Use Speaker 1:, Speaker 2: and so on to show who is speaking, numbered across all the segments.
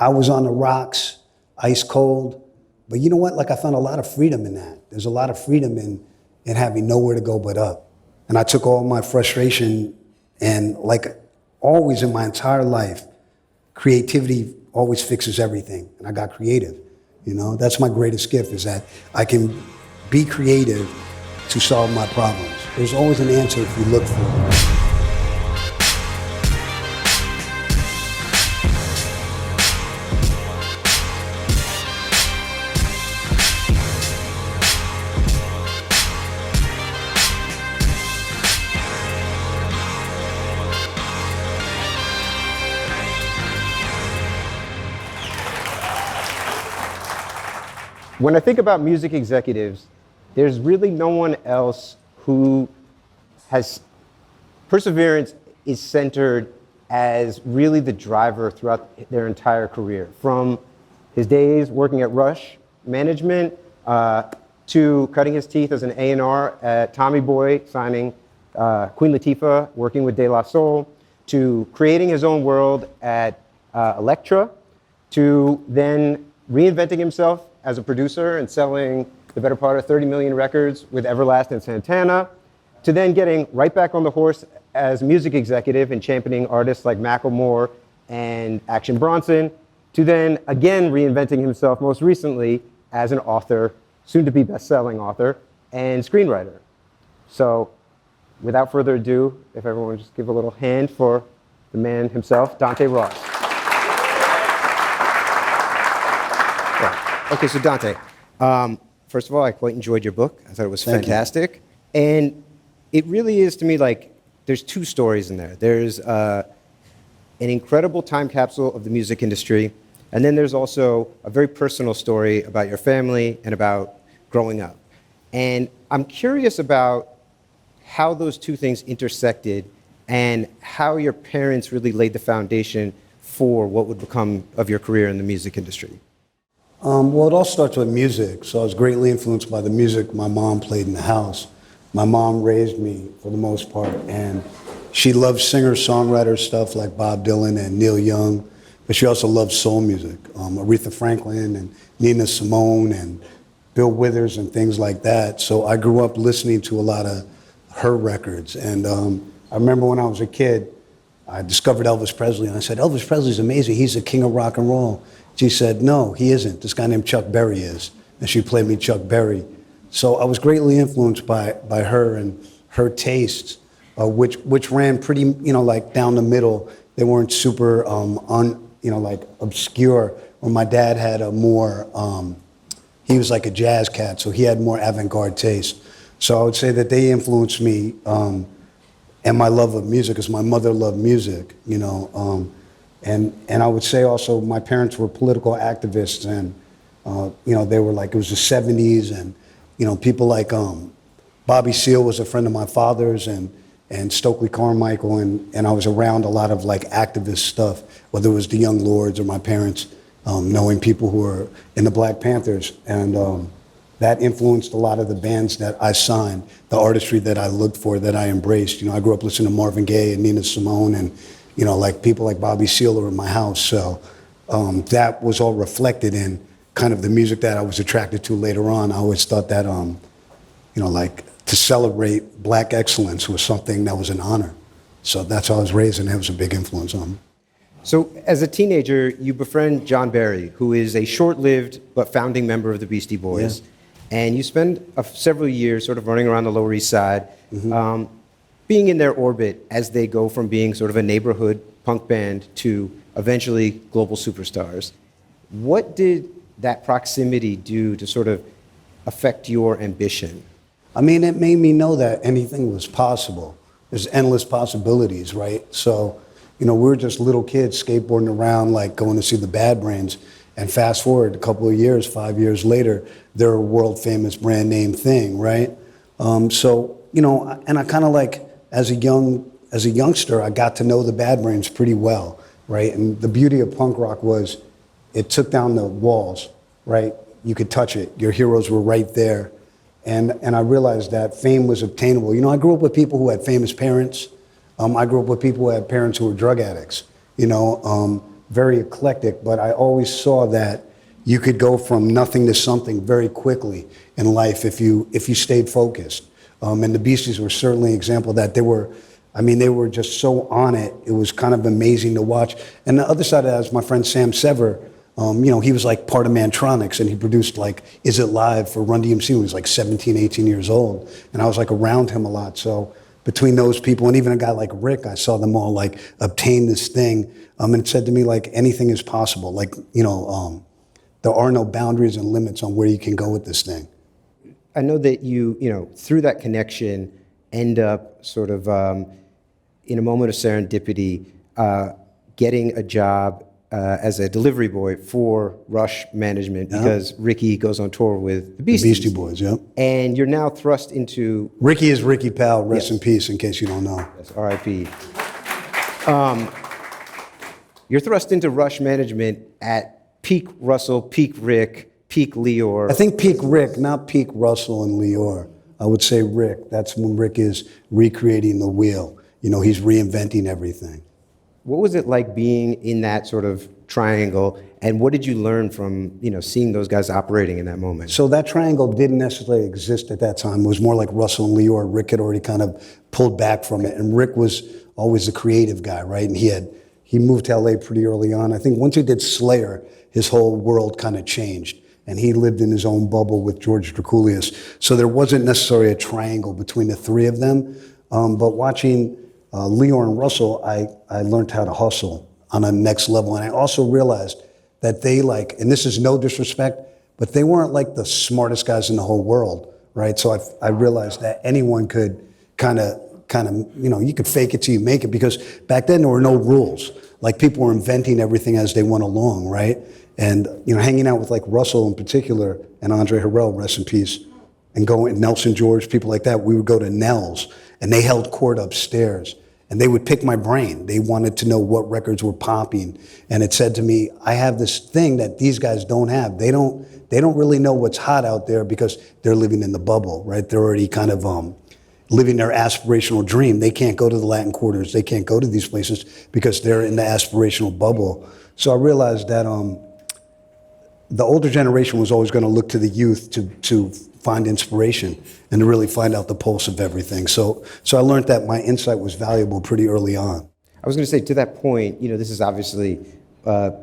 Speaker 1: I was on the rocks, ice cold. But you know what? Like I found a lot of freedom in that. There's a lot of freedom in having nowhere to go but up. And I took all my frustration and like always in my entire life, creativity always fixes everything. And I got creative. You know, that's my greatest gift is that I can be creative to solve my problems. There's always an answer if you look for it.
Speaker 2: When I think about music executives, there's really no one else who has perseverance is centered as really the driver throughout their entire career. From his days working at Rush Management to cutting his teeth as an A&R at Tommy Boy, signing Queen Latifah, working with De La Soul, to creating his own world at Elektra, to then reinventing himself as a producer and selling the better part of 30 million records with Everlast and Santana, to then getting right back on the horse as music executive and championing artists like Macklemore and Action Bronson, to then again reinventing himself most recently as an author, soon to be best-selling author, and screenwriter. So without further ado, if everyone would just give a little hand for the man himself, Dante Ross. Okay, so Dante, first of all, I quite enjoyed your book. I thought it was fantastic. And it really is to me like there's two stories in there. There's an incredible time capsule of the music industry, and then there's also a very personal story about your family and about growing up. And I'm curious about how those two things intersected and how your parents really laid the foundation for what would become of your career in the music industry.
Speaker 1: Well, it all starts with music. So I was greatly influenced by the music my mom played in the house. My mom raised me for the most part, and she loved singer-songwriter stuff like Bob Dylan and Neil Young, but she also loved soul music, Aretha Franklin and Nina Simone and Bill Withers and things like that. So I grew up listening to a lot of her records. And I remember when I was a kid, I discovered Elvis Presley, and I said, Elvis Presley's amazing. He's the king of rock and roll. She said, no, he isn't. This guy named Chuck Berry is. And she played me Chuck Berry. So I was greatly influenced by her and her tastes, which ran pretty, like down the middle. They weren't super, like obscure. Or my dad had a more, he was like a jazz cat, so he had more avant-garde taste. So I would say that they influenced me and my love of music, because my mother loved music, And I would say also my parents were political activists, and they were like, it was the 70s, and people like Bobby Seale was a friend of my father's, and Stokely Carmichael, and I was around a lot of like activist stuff, whether it was the Young Lords or my parents knowing people who were in the Black Panthers, and that influenced a lot of the bands that I signed, the artistry that I looked for, that I embraced. I grew up listening to Marvin Gaye and Nina Simone, and like people like Bobby Seale were in my house. So that was all reflected in kind of the music that I was attracted to later on. I always thought that, like to celebrate Black excellence was something that was an honor. So that's how I was raised, and that was a big influence on me.
Speaker 2: So as a teenager, you befriend John Barry, who is a short-lived but founding member of the Beastie Boys. Yeah. And you spend several years sort of running around the Lower East Side, being in their orbit as they go from being sort of a neighborhood punk band to eventually global superstars. What did that proximity do to sort of affect your ambition?
Speaker 1: I mean, it made me know that anything was possible. There's endless possibilities, right? So, we were just little kids skateboarding around, like going to see the Bad Brains. And fast forward a couple of years, 5 years later, they're a world famous brand name thing, right? So, and I kind of like, as a youngster, I got to know the Bad Brains pretty well, right? And the beauty of punk rock was it took down the walls, right? You could touch it. Your heroes were right there. And I realized that fame was obtainable. I grew up with people who had famous parents. I grew up with people who had parents who were drug addicts. very eclectic, but I always saw that you could go from nothing to something very quickly in life if you stayed focused. And the Beasties were certainly an example of that. They were just so on it. It was kind of amazing to watch. And the other side of that is my friend Sam Sever. He was like part of Mantronics, and he produced like Is It Live for Run DMC when he was like 17, 18 years old. And I was like around him a lot. So between those people and even a guy like Rick, I saw them all like obtain this thing. And it said to me like anything is possible. Like, there are no boundaries and limits on where you can go with this thing.
Speaker 2: I know that you through that connection, end up sort of in a moment of serendipity, getting a job as a delivery boy for Rush Management because Ricky goes on tour with the Beasties.
Speaker 1: The Beastie Boys, yeah.
Speaker 2: And you're now thrust into...
Speaker 1: Ricky is Ricky Powell, rest in peace, in case you don't know.
Speaker 2: Yes, R.I.P. You're thrust into Rush Management at peak Russell, peak Rick, peak Leor.
Speaker 1: I think peak Rick, not peak Russell and Leor. I would say Rick. That's when Rick is recreating the wheel. He's reinventing everything.
Speaker 2: What was it like being in that sort of triangle, and what did you learn from seeing those guys operating in that moment? So
Speaker 1: that triangle didn't necessarily exist at that time. It was more like Russell and Leor. Rick had already kind of pulled back from it, and Rick was always the creative guy, right? And he moved to LA pretty early on. I think once he did Slayer, his whole world kind of changed, and he lived in his own bubble with George Drakoulias. So there wasn't necessarily a triangle between the three of them, but watching Leor and Russell, I learned how to hustle on a next level. And I also realized that they and this is no disrespect, but they weren't like the smartest guys in the whole world, right? So I realized that anyone could kind of, you could fake it till you make it, because back then there were no rules. Like people were inventing everything as they went along, right? And, hanging out with like Russell in particular and Andre Harrell, rest in peace, and going, Nelson George, people like that, we would go to Nell's, and they held court upstairs, and they would pick my brain. They wanted to know what records were popping, and it said to me, I have this thing that these guys don't have. They don't really know what's hot out there because they're living in the bubble, right? They're already kind of living their aspirational dream. They can't go to the Latin Quarters. They can't go to these places because they're in the aspirational bubble. So I realized that the older generation was always going to look to the youth to find inspiration and to really find out the pulse of everything. So I learned that my insight was valuable pretty early on.
Speaker 2: I was going to say, to that point, this is obviously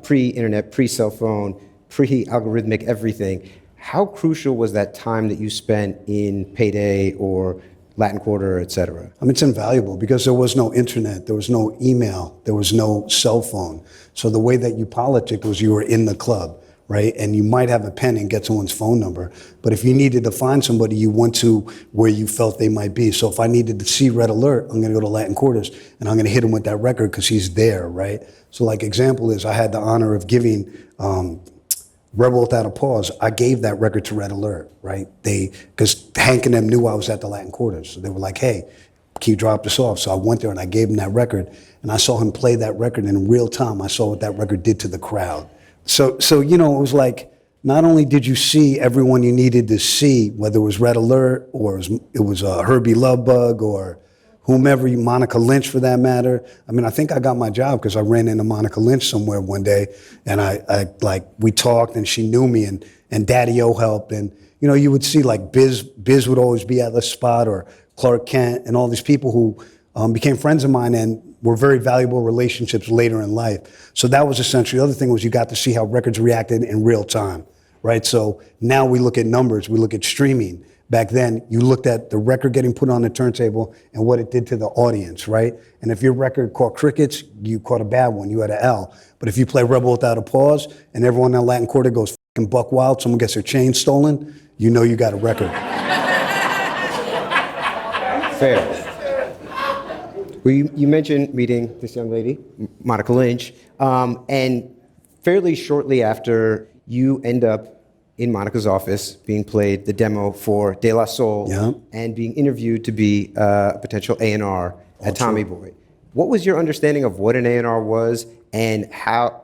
Speaker 2: pre-internet, pre-cell phone, pre-algorithmic everything. How crucial was that time that you spent in Payday or Latin Quarter, et cetera?
Speaker 1: It's invaluable because there was no internet, there was no email, there was no cell phone. So the way that you politicked was you were in the club, right? And you might have a pen and get someone's phone number. But if you needed to find somebody, you went to where you felt they might be. So if I needed to see Red Alert, I'm going to go to Latin Quarters and I'm going to hit him with that record because he's there, right? So like example is I had the honor of giving Rebel Without a Pause. I gave that record to Red Alert, right? Because Hank and them knew I was at the Latin Quarters. So they were like, hey, can you drop this off? So I went there and I gave him that record, and I saw him play that record, and in real time, I saw what that record did to the crowd. So it was like, not only did you see everyone you needed to see, whether it was Red Alert or it was Herbie Lovebug or whomever, Monica Lynch for that matter. I think I got my job because I ran into Monica Lynch somewhere one day, and we talked, and she knew me, and Daddy-O helped, and you would see like Biz would always be at the spot, or Clark Kent, and all these people who became friends of mine and were very valuable relationships later in life. So that was essentially, the other thing was you got to see how records reacted in real time, right? So now we look at numbers, we look at streaming. Back then, you looked at the record getting put on the turntable and what it did to the audience, right? And if your record caught crickets, you caught a bad one, you had an L. But if you play Rebel Without a Pause and everyone in the Latin Quarter goes fucking buck wild, someone gets their chain stolen, you know you got a record.
Speaker 2: Fair. Well, you mentioned meeting this young lady, Monica Lynch, and fairly shortly after, you end up in Monica's office being played the demo for De La Soul,
Speaker 1: yeah,
Speaker 2: and being interviewed to be a potential A&R at Tommy Boy. What was your understanding of what an A&R was, and how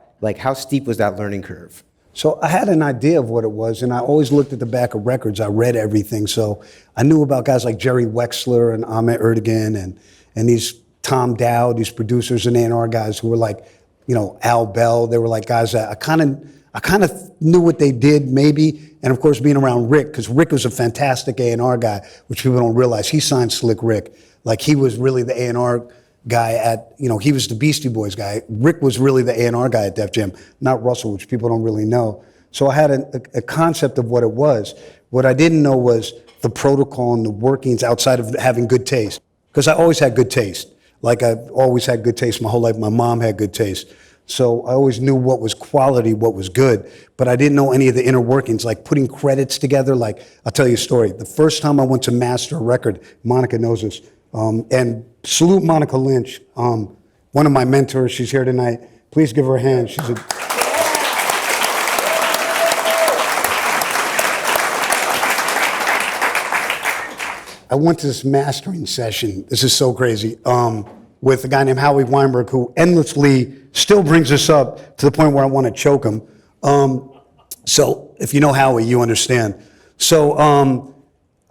Speaker 2: steep was that learning curve?
Speaker 1: So I had an idea of what it was, and I always looked at the back of records. I read everything, so I knew about guys like Jerry Wexler and Ahmet Erdogan and these Tom Dowd, these producers and A&R guys who were like Al Bell. They were like guys that I kind of knew what they did maybe. And of course being around Rick, because Rick was a fantastic A&R guy, which people don't realize. He signed Slick Rick. Like he was really the A&R guy at, he was the Beastie Boys guy. Rick was really the A&R guy at Def Jam, not Russell, which people don't really know. So I had a concept of what it was. What I didn't know was the protocol and the workings outside of having good taste. Because I always had good taste. Like I've always had good taste my whole life. My mom had good taste. So I always knew what was quality, what was good, but I didn't know any of the inner workings, like putting credits together. Like, I'll tell you a story. The first time I went to master a record, Monica knows this, and salute Monica Lynch, one of my mentors. She's here tonight. Please give her a hand. She's a... I went to this mastering session. This is so crazy. With a guy named Howie Weinberg, who endlessly still brings us up to the point where I want to choke him. So if you know Howie, you understand. So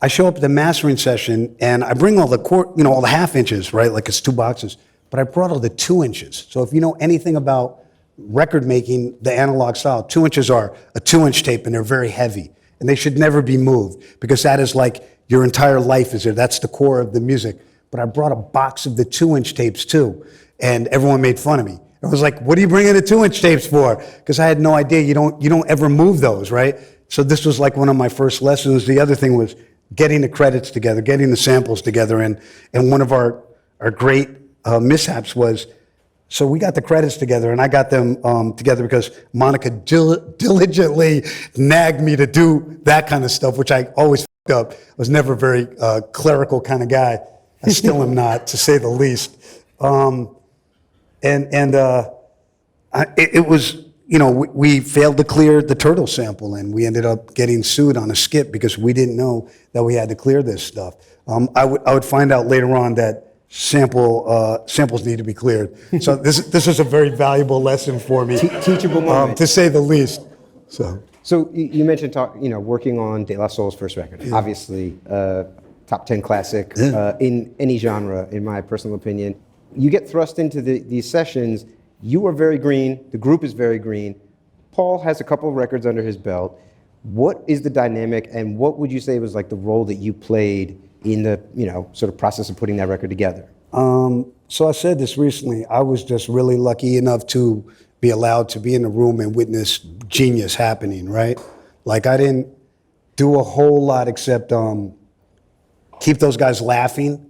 Speaker 1: I show up at the mastering session, and I bring all the all the half inches, right? Like it's 2 boxes. But I brought all the 2 inches. So if you know anything about record making, the analog style, 2 inches are a 2-inch tape, and they're very heavy. And they should never be moved, because that is like your entire life is there. That's the core of the music. But I brought a box of the 2-inch tapes too, and everyone made fun of me. I was like, "What are you bringing the 2-inch tapes for?" Because I had no idea. You don't ever move those, right? So this was like one of my first lessons. The other thing was getting the credits together, getting the samples together, and one of our great mishaps was, so we got the credits together, and I got them together because Monica diligently nagged me to do that kind of stuff, which I always fucked up. I was never a very clerical kind of guy. I still am not, to say the least. It was, we failed to clear the turtle sample, and we ended up getting sued on a skip because we didn't know that we had to clear this stuff. I would find out later on that samples need to be cleared. So this was a very valuable lesson for me.
Speaker 2: Teachable moment.
Speaker 1: To say the least.
Speaker 2: So you mentioned working on De La Soul's first record. Yeah. Obviously, top 10 classic in any genre, in my personal opinion. You get thrust into these sessions. You are very green. The group is very green. Paul has a couple of records under his belt. What is the dynamic, and what would you say was like the role that you played in the sort of process of putting that record together?
Speaker 1: So I said this recently. I was just really lucky enough to be allowed to be in the room and witness genius happening, right? Like I didn't do a whole lot except keep those guys laughing,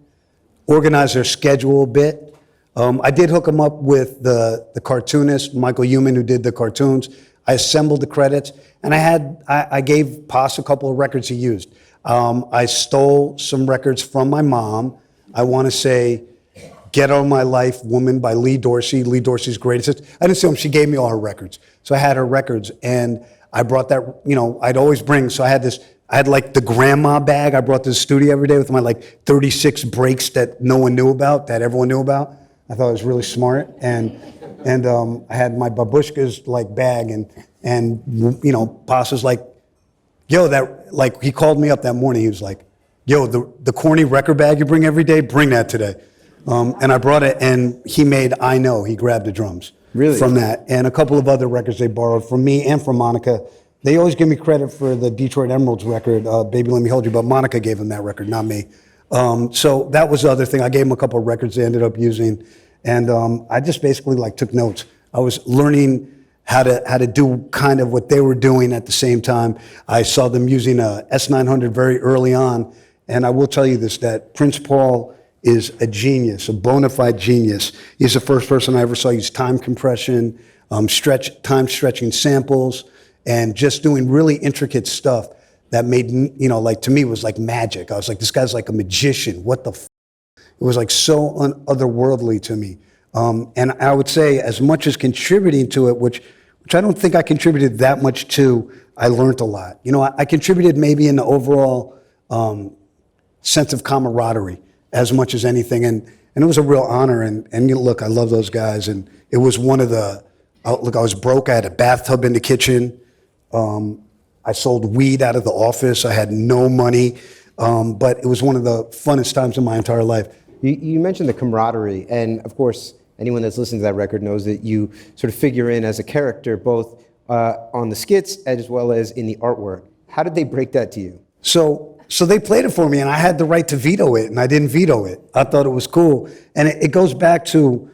Speaker 1: organize their schedule a bit. I did hook them up with the cartoonist, Michael Human, who did the cartoons. I assembled the credits, and I gave Paz a couple of records he used. I stole some records from my mom. I want to say Get On My Life Woman by Lee Dorsey, Lee Dorsey's greatest. I didn't see them, she gave me all her records. So I had her records, and I brought that, I'd always bring, so I had like the grandma bag I brought to the studio every day with my like 36 breaks that no one knew about, that everyone knew about. I thought it was really smart. And I had my babushka's like bag, and Paz was like, yo, he called me up that morning. He was like, yo, the corny record bag you bring every day, bring that today. And I brought it, and he made I Know. He grabbed the drums from that. And a couple of other records they borrowed from me and from Monica. They always give me credit for the Detroit Emeralds record, Baby Let Me Hold You, but Monica gave him that record, not me. So that was the other thing. I gave him a couple of records they ended up using. And I just basically took notes. I was learning how to do kind of what they were doing at the same time. I saw them using a S900 very early on. And I will tell you this, that Prince Paul is a genius, a bona fide genius. He's the first person I ever saw use time compression, time stretching samples, and just doing really intricate stuff that made, to me was like magic. I was like, this guy's like a magician. What the f-? It was like so otherworldly to me. And I would say as much as contributing to it, which I don't think I contributed that much to, I learned a lot. I contributed maybe in the overall sense of camaraderie as much as anything. And it was a real honor. And look, I love those guys. And it was one of the, I was broke. I had a bathtub in the kitchen. I sold weed out of the office. I had no money. But it was one of the funnest times of my entire life.
Speaker 2: You mentioned the camaraderie, and of course, anyone that's listened to that record knows that you sort of figure in as a character, both on the skits as well as in the artwork. How did they break that to you?
Speaker 1: So they played it for me, and I had the right to veto it, and I didn't veto it. I thought it was cool. And it goes back to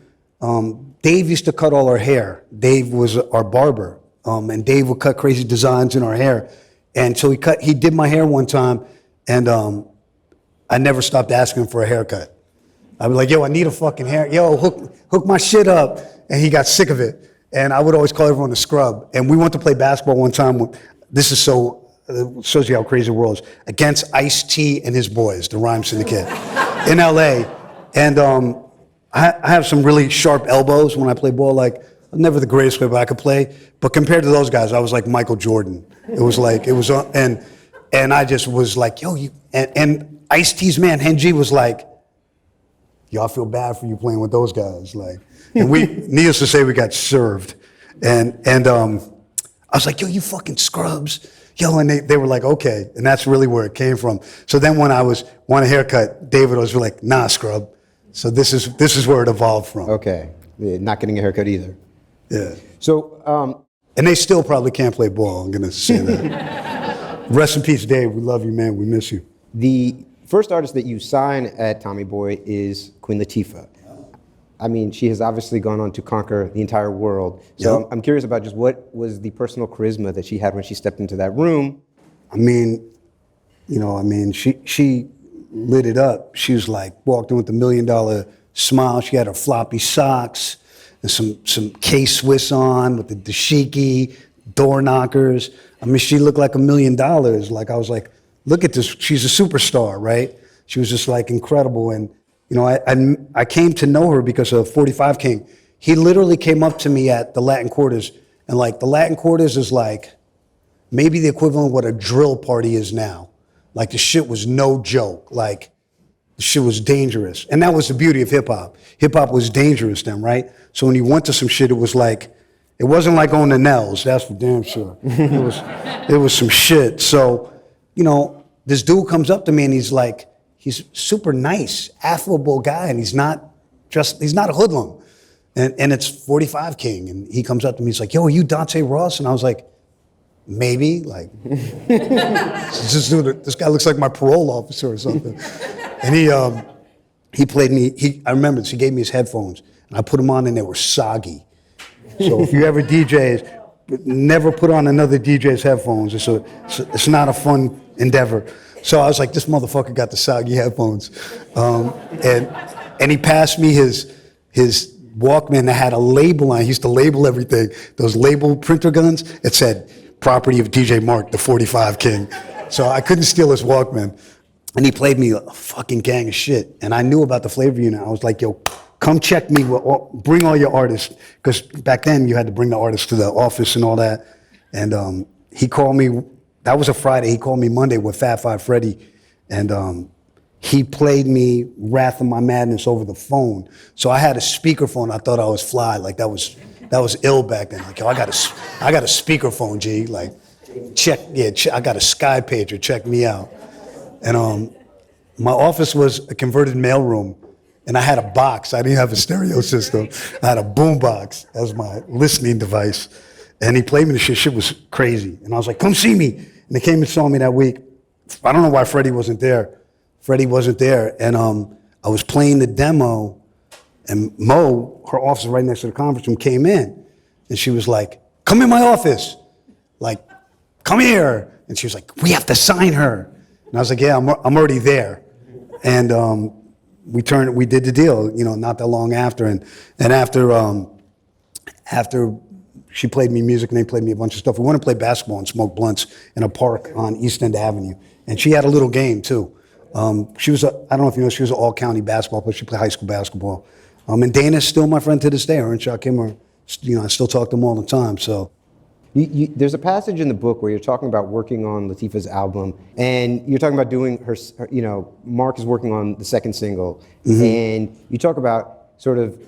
Speaker 1: Dave used to cut all our hair. Dave was our barber, and Dave would cut crazy designs in our hair. And so he did my hair one time, and I never stopped asking him for a haircut. I'd be like, yo, I need a fucking hair. Yo, hook my shit up. And he got sick of it. And I would always call everyone a scrub. And we went to play basketball one time. This is shows you how crazy the world is, against Ice-T and his boys, the Rhyme Syndicate, in LA. And I have some really sharp elbows when I play ball. Like, I'm never the greatest player, but I could play. But compared to those guys, I was like Michael Jordan. And I just was like, yo, and Ice-T's man, Henji, was like, yo, I feel bad for you playing with those guys. Like, and needless to say, we got served. And I was like, yo, you fucking scrubs. Yo, and they were like, okay. And that's really where it came from. So then when I want a haircut, David was like, nah, scrub. So this is where it evolved from.
Speaker 2: Okay, not getting a haircut either.
Speaker 1: Yeah.
Speaker 2: So,
Speaker 1: and they still probably can't play ball, I'm gonna say that. Rest in peace, Dave. We love you, man. We miss you.
Speaker 2: The first artist that you sign at Tommy Boy is Queen Latifah. I mean, she has obviously gone on to conquer the entire world. So
Speaker 1: Yep.
Speaker 2: I'm curious about just what was the personal charisma that she had when she stepped into that room.
Speaker 1: I mean, she lit it up. She was like, walked in with a $1 million smile. She had her floppy socks and some K-Swiss on with the dashiki, door knockers. I mean, she looked like $1 million. Like, I was like, look at this. She's a superstar, right? She was just like incredible. And, I came to know her because of 45 King. He literally came up to me at the Latin Quarters, and like the Latin Quarters is like maybe the equivalent of what a drill party is now. Like, the shit was no joke. Like, the shit was dangerous. And that was the beauty of hip hop. Hip hop was dangerous then, right? So when you went to some shit, it was like, it wasn't like going to Nell's, that's for damn sure. It was some shit. So, this dude comes up to me and he's like, he's super nice, affable guy, and he's not a hoodlum. And it's 45 King, and he comes up to me, he's like, yo, are you Dante Ross? And I was like, maybe, like, this guy looks like my parole officer or something. And he played me, I remember this, he gave me his headphones, and I put them on and they were soggy. So if you ever DJs, never put on another DJ's headphones. It's not a fun endeavor. So I was like, this motherfucker got the soggy headphones. And he passed me his Walkman that had a label on it. He used to label everything. Those label printer guns, it said, property of DJ Mark, the 45 King. So I couldn't steal his Walkman. And he played me a fucking gang of shit. And I knew about the Flavor Unit. I was like, yo, come check me, bring all your artists. Because back then you had to bring the artists to the office and all that. And he called me, that was a Friday, he called me Monday with Fat Five Freddy. And he played me Wrath of My Madness over the phone. So I had a speakerphone, I thought I was fly. Like, that was ill back then. Like, yo, I got a speakerphone, G. Like, I got a Sky pager, check me out. And my office was a converted mailroom, and I had a box. I didn't have a stereo system. I had a boom box as my listening device. And he played me the shit. Shit was crazy. And I was like, come see me. And they came and saw me that week. I don't know why Freddie wasn't there. And I was playing the demo, and Mo, her office right next to the conference room, came in. And she was like, come in my office. Like, come here. And she was like, we have to sign her. And I was like, yeah, I'm already there. And we did the deal, not that long after. And after she played me music and they played me a bunch of stuff, we went to play basketball and smoke blunts in a park on East End Avenue. And she had a little game too. She was, I don't know if you know, she was an all-county basketball player. She played high school basketball. And Dana's still my friend to this day. Her and Shakim are, I still talk to them all the time, so.
Speaker 2: There's a passage in the book where you're talking about working on Latifah's album, and you're talking about doing her, Mark is working on the second single, and you talk about sort of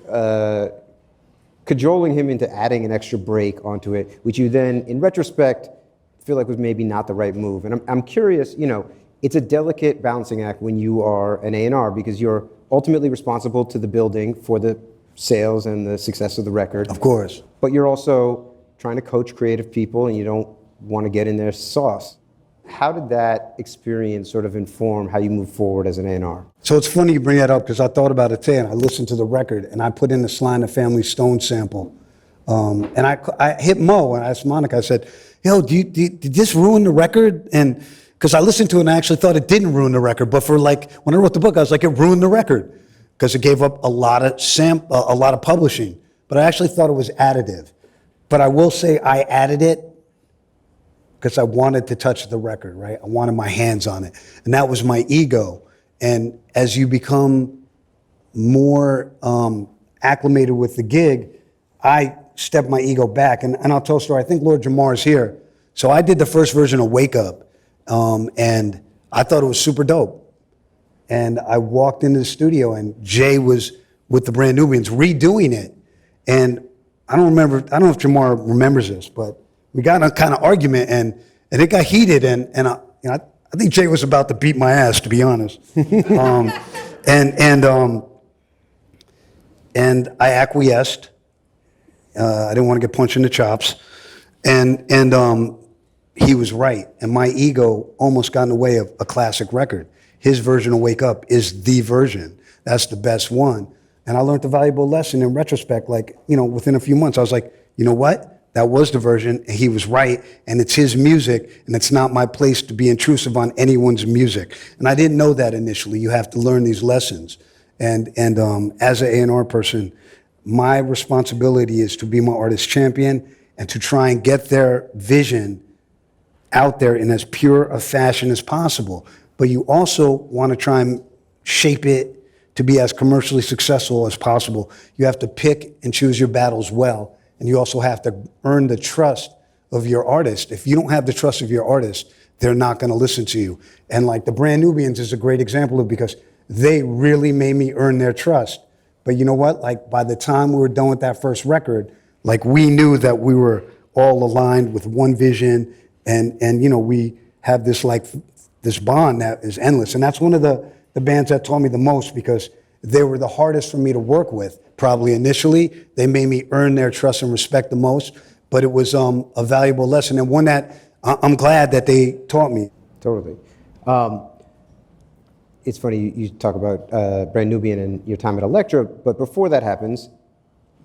Speaker 2: cajoling him into adding an extra break onto it, which you then, in retrospect, feel like was maybe not the right move. And I'm curious, it's a delicate balancing act when you are an A&R because you're ultimately responsible to the building for the sales and the success of the record.
Speaker 1: Of course.
Speaker 2: But you're also trying to coach creative people and you don't want to get in their sauce. How did that experience sort of inform how you move forward as an A&R?
Speaker 1: So it's funny you bring that up because I thought about it today and I listened to the record and I put in the Sly and the Family Stone sample. And I hit Mo and I asked Monica, I said, yo, did this ruin the record? And because I listened to it and I actually thought it didn't ruin the record. But for like, when I wrote the book, I was like, it ruined the record because it gave up a lot of publishing. But I actually thought it was additive. But I will say I added it because I wanted to touch the record, right? I wanted my hands on it. And that was my ego. And as you become more acclimated with the gig, I stepped my ego back. And I'll tell a story. I think Lord Jamar's here. So I did the first version of Wake Up. And I thought it was super dope. And I walked into the studio and Jay was with the Brand Nubians redoing it. And I don't know if Jamar remembers this, but we got in a kind of argument and it got heated and I think Jay was about to beat my ass, to be honest. And I acquiesced. I didn't want to get punched in the chops. And he was right. And my ego almost got in the way of a classic record. His version of Wake Up is the version. That's the best one. And I learned a valuable lesson in retrospect, like, within a few months, I was like, you know what? That was the version, and he was right, and it's his music, and it's not my place to be intrusive on anyone's music. And I didn't know that initially. You have to learn these lessons. And as an A&R person, my responsibility is to be my artist champion and to try and get their vision out there in as pure a fashion as possible. But you also want to try and shape it to be as commercially successful as possible. You have to pick and choose your battles well. And you also have to earn the trust of your artist. If you don't have the trust of your artist, they're not going to listen to you. And like the Brand Nubians is a great example of because they really made me earn their trust. But you know what? Like by the time we were done with that first record, like we knew that we were all aligned with one vision and we have this bond that is endless. And that's one of the bands that taught me the most because they were the hardest for me to work with. Probably initially, they made me earn their trust and respect the most, but it was a valuable lesson and one that I'm glad that they taught me.
Speaker 2: Totally. It's funny, you talk about Brand Nubian and your time at Elektra, but before that happens,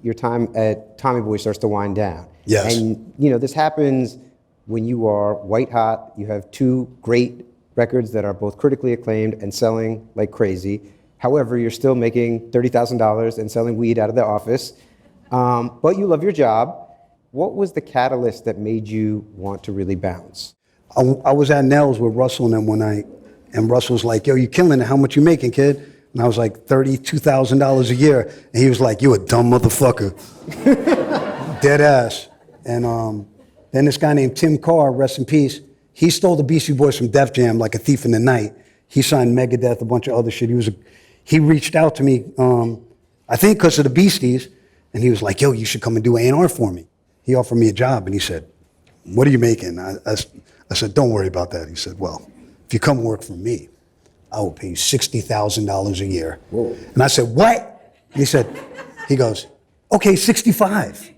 Speaker 2: your time at Tommy Boy starts to wind down.
Speaker 1: Yes.
Speaker 2: And this happens when you are white hot, you have two great records that are both critically acclaimed and selling like crazy. However, you're still making $30,000 and selling weed out of the office, but you love your job. What was the catalyst that made you want to really bounce?
Speaker 1: I was at Nell's with Russell and them one night, and Russell was like, yo, you killing it. How much you making, kid? And I was like, $32,000 a year. And he was like, you a dumb motherfucker. Dead ass. And then this guy named Tim Carr, rest in peace, he stole the Beastie Boys from Def Jam like a thief in the night. He signed Megadeth, a bunch of other shit. He reached out to me, I think because of the Beasties, and he was like, yo, you should come and do A&R for me. He offered me a job, and he said, what are you making? I said, don't worry about that. He said, well, if you come work for me, I will pay you $60,000 a year. Whoa. And I said, what? And he goes, okay, 65.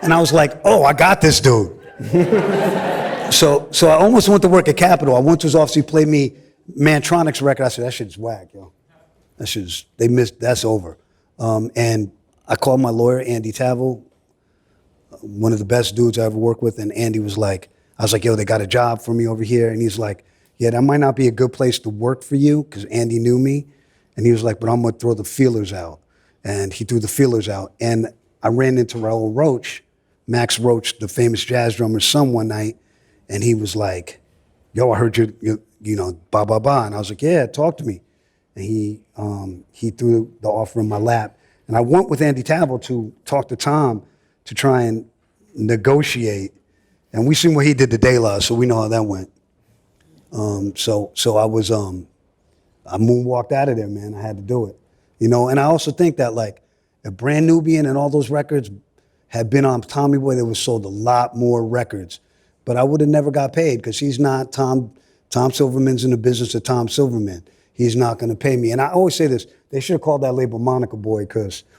Speaker 1: And I was like, oh, I got this dude. So I almost went to work at Capitol. I went to his office, he played me Mantronic's record. I said, that shit's whack, yo. That's over. And I called my lawyer, Andy Tavel, one of the best dudes I ever worked with. And Andy was like, I was like, yo, they got a job for me over here. And he's like, yeah, that might not be a good place to work for you, because Andy knew me. And he was like, but I'm going to throw the feelers out. And he threw the feelers out. And I ran into Raul Roach, Max Roach, the famous jazz drummer's son, one night. And he was like, yo, I heard you blah, blah, blah. And I was like, yeah, talk to me. And he threw the offer in my lap. And I went with Andy Tavel to talk to Tom to try and negotiate. And we seen what he did to De La, so we know how that went. So I moonwalked out of there, man. I had to do it. And I also think that like if Brand Nubian and all those records had been on Tommy Boy, they would have sold a lot more records. But I would have never got paid because he's not Tom Silverman's in the business of Tom Silverman. he's not going to pay me. And I always say this, they should have called that label Monica Boy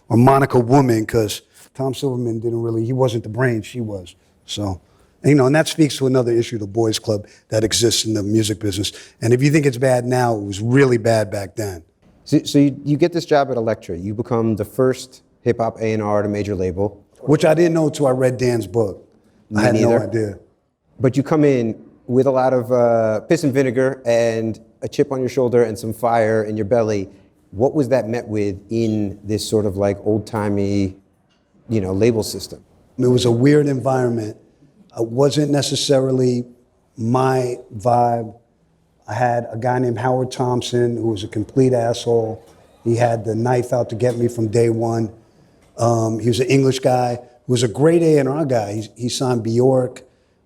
Speaker 1: or Monica Woman, because Tom Silverman he wasn't the brain, she was. So, and that speaks to another issue, the boys club that exists in the music business. And if you think it's bad now, it was really bad back then.
Speaker 2: So you get this job at Elektra. You become the first hip-hop A&R at a major label.
Speaker 1: Which I didn't know until I read Dan's book. I had no idea.
Speaker 2: But you come in with a lot of piss and vinegar and a chip on your shoulder and some fire in your belly. What was that met with in this sort of like old-timey, label system?
Speaker 1: It was a weird environment. It wasn't necessarily my vibe. I had a guy named Howard Thompson who was a complete asshole. He had the knife out to get me from day one. He was an English guy who was a great A&R guy. He signed Bjork.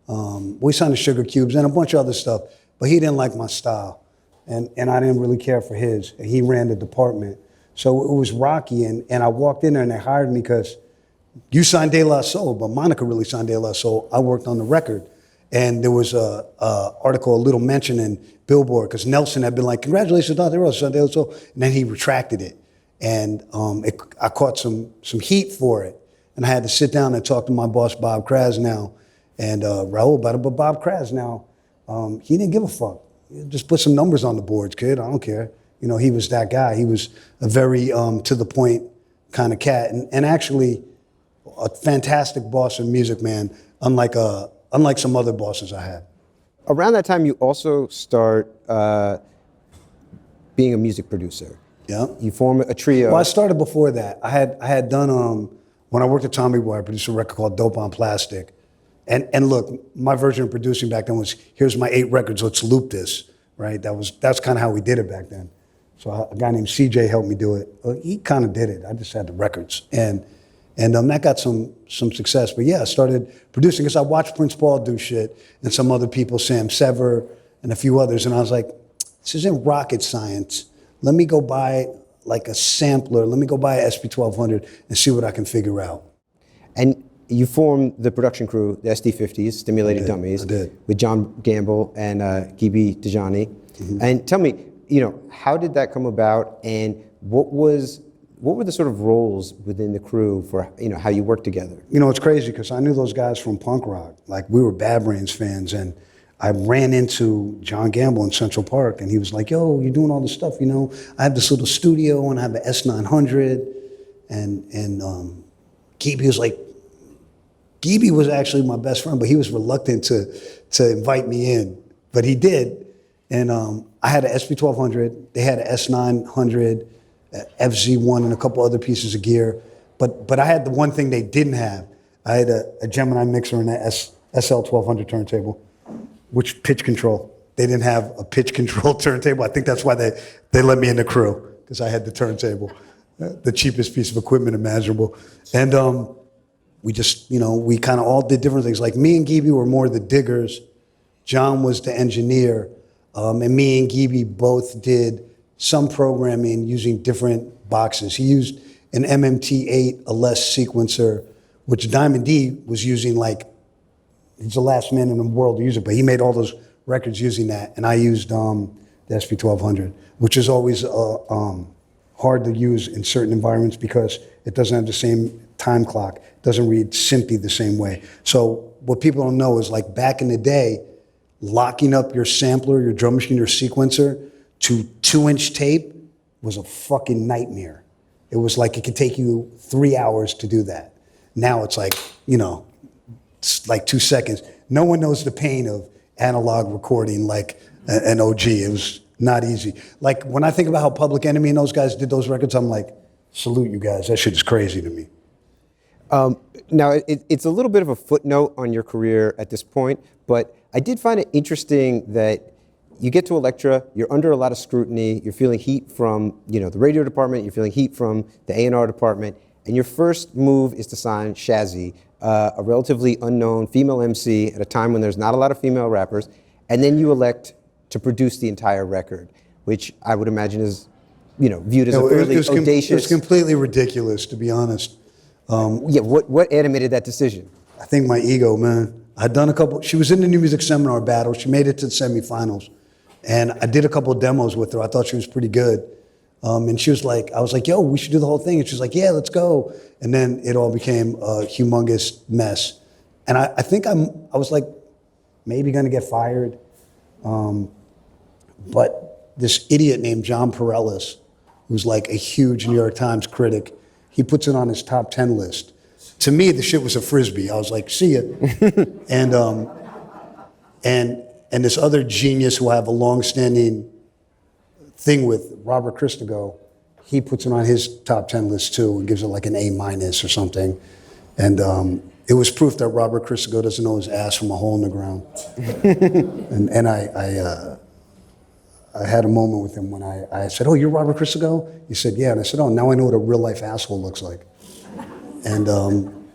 Speaker 1: We signed the Sugar Cubes and a bunch of other stuff, but he didn't like my style. And I didn't really care for his. He ran the department. So it was rocky, and I walked in there and they hired me because you signed De La Soul, but Monica really signed De La Soul. I worked on the record. And there was a article, a little mention in Billboard, because Nelson had been like, congratulations, Dante Ross, signed De La Soul. And then he retracted it. And I caught some heat for it. And I had to sit down and talk to my boss, Bob Krasnow. And Raul, but Bob Krasnow, he didn't give a fuck. Just put some numbers on the boards, kid. I don't care. He was that guy. He was a very to the point kind of cat. And actually a fantastic boss of music, man, unlike some other bosses I had.
Speaker 2: Around that time, you also start being a music producer.
Speaker 1: Yeah.
Speaker 2: You form a trio.
Speaker 1: Well, I started before that. I had done, when I worked at Tommy Boy, I produced a record called Dope on Plastic. And look, my version of producing back then was, here's my 8 records, let's loop this, right? That's kind of how we did it back then. So a guy named CJ helped me do it. He kind of did it. I just had the records. And that got some success. But yeah, I started producing because I watched Prince Paul do shit and some other people, Sam Sever and a few others. And I was like, this isn't rocket science. Let me go buy like a sampler. Let me go buy a SP1200 and see what I can figure out.
Speaker 2: And you formed the production crew, the SD50s, Stimulated Dummies, with John Gamble and Gibi Dejani. Mm-hmm. And tell me, how did that come about, and what were the sort of roles within the crew for how you worked together?
Speaker 1: It's crazy because I knew those guys from punk rock. Like, we were Bad Brains fans, and I ran into John Gamble in Central Park, and he was like, yo, you're doing all this stuff, I have this little studio, and I have an S900, and Gibi was like, Gibi was actually my best friend, but he was reluctant to invite me in, but he did. And I had an SP1200, they had an S900, FZ1 and a couple other pieces of gear. But I had the one thing they didn't have. I had a Gemini mixer and an SL1200 turntable, which pitch control. They didn't have a pitch control turntable. I think that's why they let me in the crew, because I had the turntable, the cheapest piece of equipment imaginable. And we just, we kind of all did different things. Like, me and Gibi were more the diggers. John was the engineer. And me and Gibi both did some programming using different boxes. He used an MMT8, a less sequencer, which Diamond D was using. Like, he's the last man in the world to use it, but he made all those records using that. And I used the SP1200, which is always hard to use in certain environments because it doesn't have the same time clock. It doesn't read SMPTE the same way. So what people don't know is, like, back in the day, locking up your sampler, your drum machine, your sequencer to 2-inch tape was a fucking nightmare. It was like it could take you 3 hours to do that. Now it's like, it's like 2 seconds. No one knows the pain of analog recording like an OG. It was not easy. Like, when I think about how Public Enemy and those guys did those records, I'm like, salute you guys. That shit is crazy to me.
Speaker 2: Now, it's a little bit of a footnote on your career at this point, but I did find it interesting that you get to Elektra, you're under a lot of scrutiny, you're feeling heat from the radio department, you're feeling heat from the A&R department, and your first move is to sign Shazzy, a relatively unknown female MC at a time when there's not a lot of female rappers, and then you elect to produce the entire record, which I would imagine is viewed as a fairly audacious...
Speaker 1: It was completely ridiculous, to be honest.
Speaker 2: What animated that decision?
Speaker 1: I think my ego, man. I'd done a couple. She was in the New Music Seminar battle. She made it to the semifinals. And I did a couple of demos with her. I thought she was pretty good. And she was like, I was like, yo, we should do the whole thing. And she was like, yeah, let's go. And then it all became a humongous mess. And I think I was like, maybe gonna get fired. But this idiot named John Perellis, who's like a huge New York Times critic, he puts it on his top 10 list. To me, the shit was a Frisbee. I was like, see ya. And this other genius who I have a long-standing thing with, Robert Christgau, he puts it on his top 10 list too and gives it like an A- or something. And it was proof that Robert Christgau doesn't know his ass from a hole in the ground. and I had a moment with him when I said, oh, you're Robert Christgau? He said, yeah. And I said, oh, now I know what a real life asshole looks like. And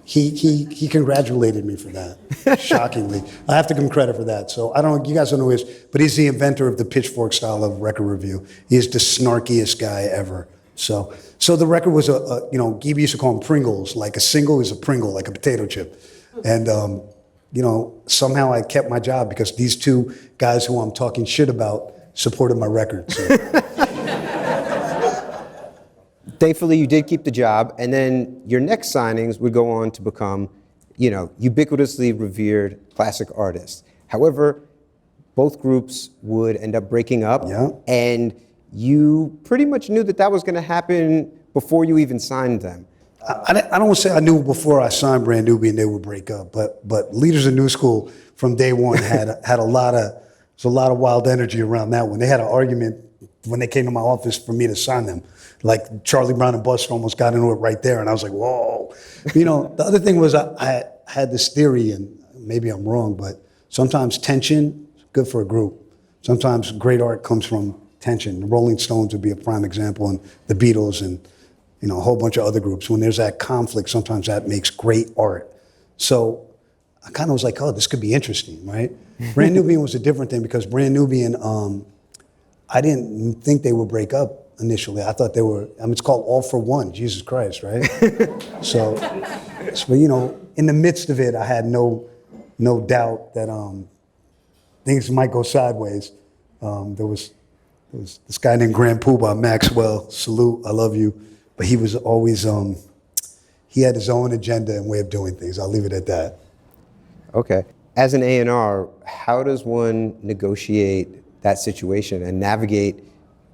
Speaker 1: he congratulated me for that, shockingly. I have to give him credit for that. So I don't know, you guys don't know who he is, but he's the inventor of the pitchfork style of record review. He is the snarkiest guy ever. So the record was Gebe used to call them Pringles, like a single is a Pringle, like a potato chip. And, somehow I kept my job because these two guys who I'm talking shit about supported my record. So.
Speaker 2: Thankfully, you did keep the job, and then your next signings would go on to become, ubiquitously revered classic artists. However, both groups would end up breaking up, and you pretty much knew that was going to happen before you even signed them.
Speaker 1: I don't want to say I knew before I signed Brand Nubian they would break up, but Leaders of New School from day one had a lot of wild energy around that one. They had an argument when they came to my office for me to sign them. Like Charlie Brown and Buster almost got into it right there, and I was like, whoa. The other thing was I had this theory, and maybe I'm wrong, but sometimes tension is good for a group. Sometimes great art comes from tension. The Rolling Stones would be a prime example, and the Beatles, and a whole bunch of other groups. When there's that conflict, sometimes that makes great art. So I kind of was like, oh, this could be interesting, right? Brand Nubian was a different thing because Brand Nubian, I didn't think they would break up initially. I thought they were, it's called All for One, Jesus Christ, right? so, in the midst of it, I had no doubt that things might go sideways. There was this guy named Grand Poobah, Maxwell, salute, I love you. But he was always, he had his own agenda and way of doing things. I'll leave it at that.
Speaker 2: Okay. As an A&R, how does one negotiate that situation and navigate,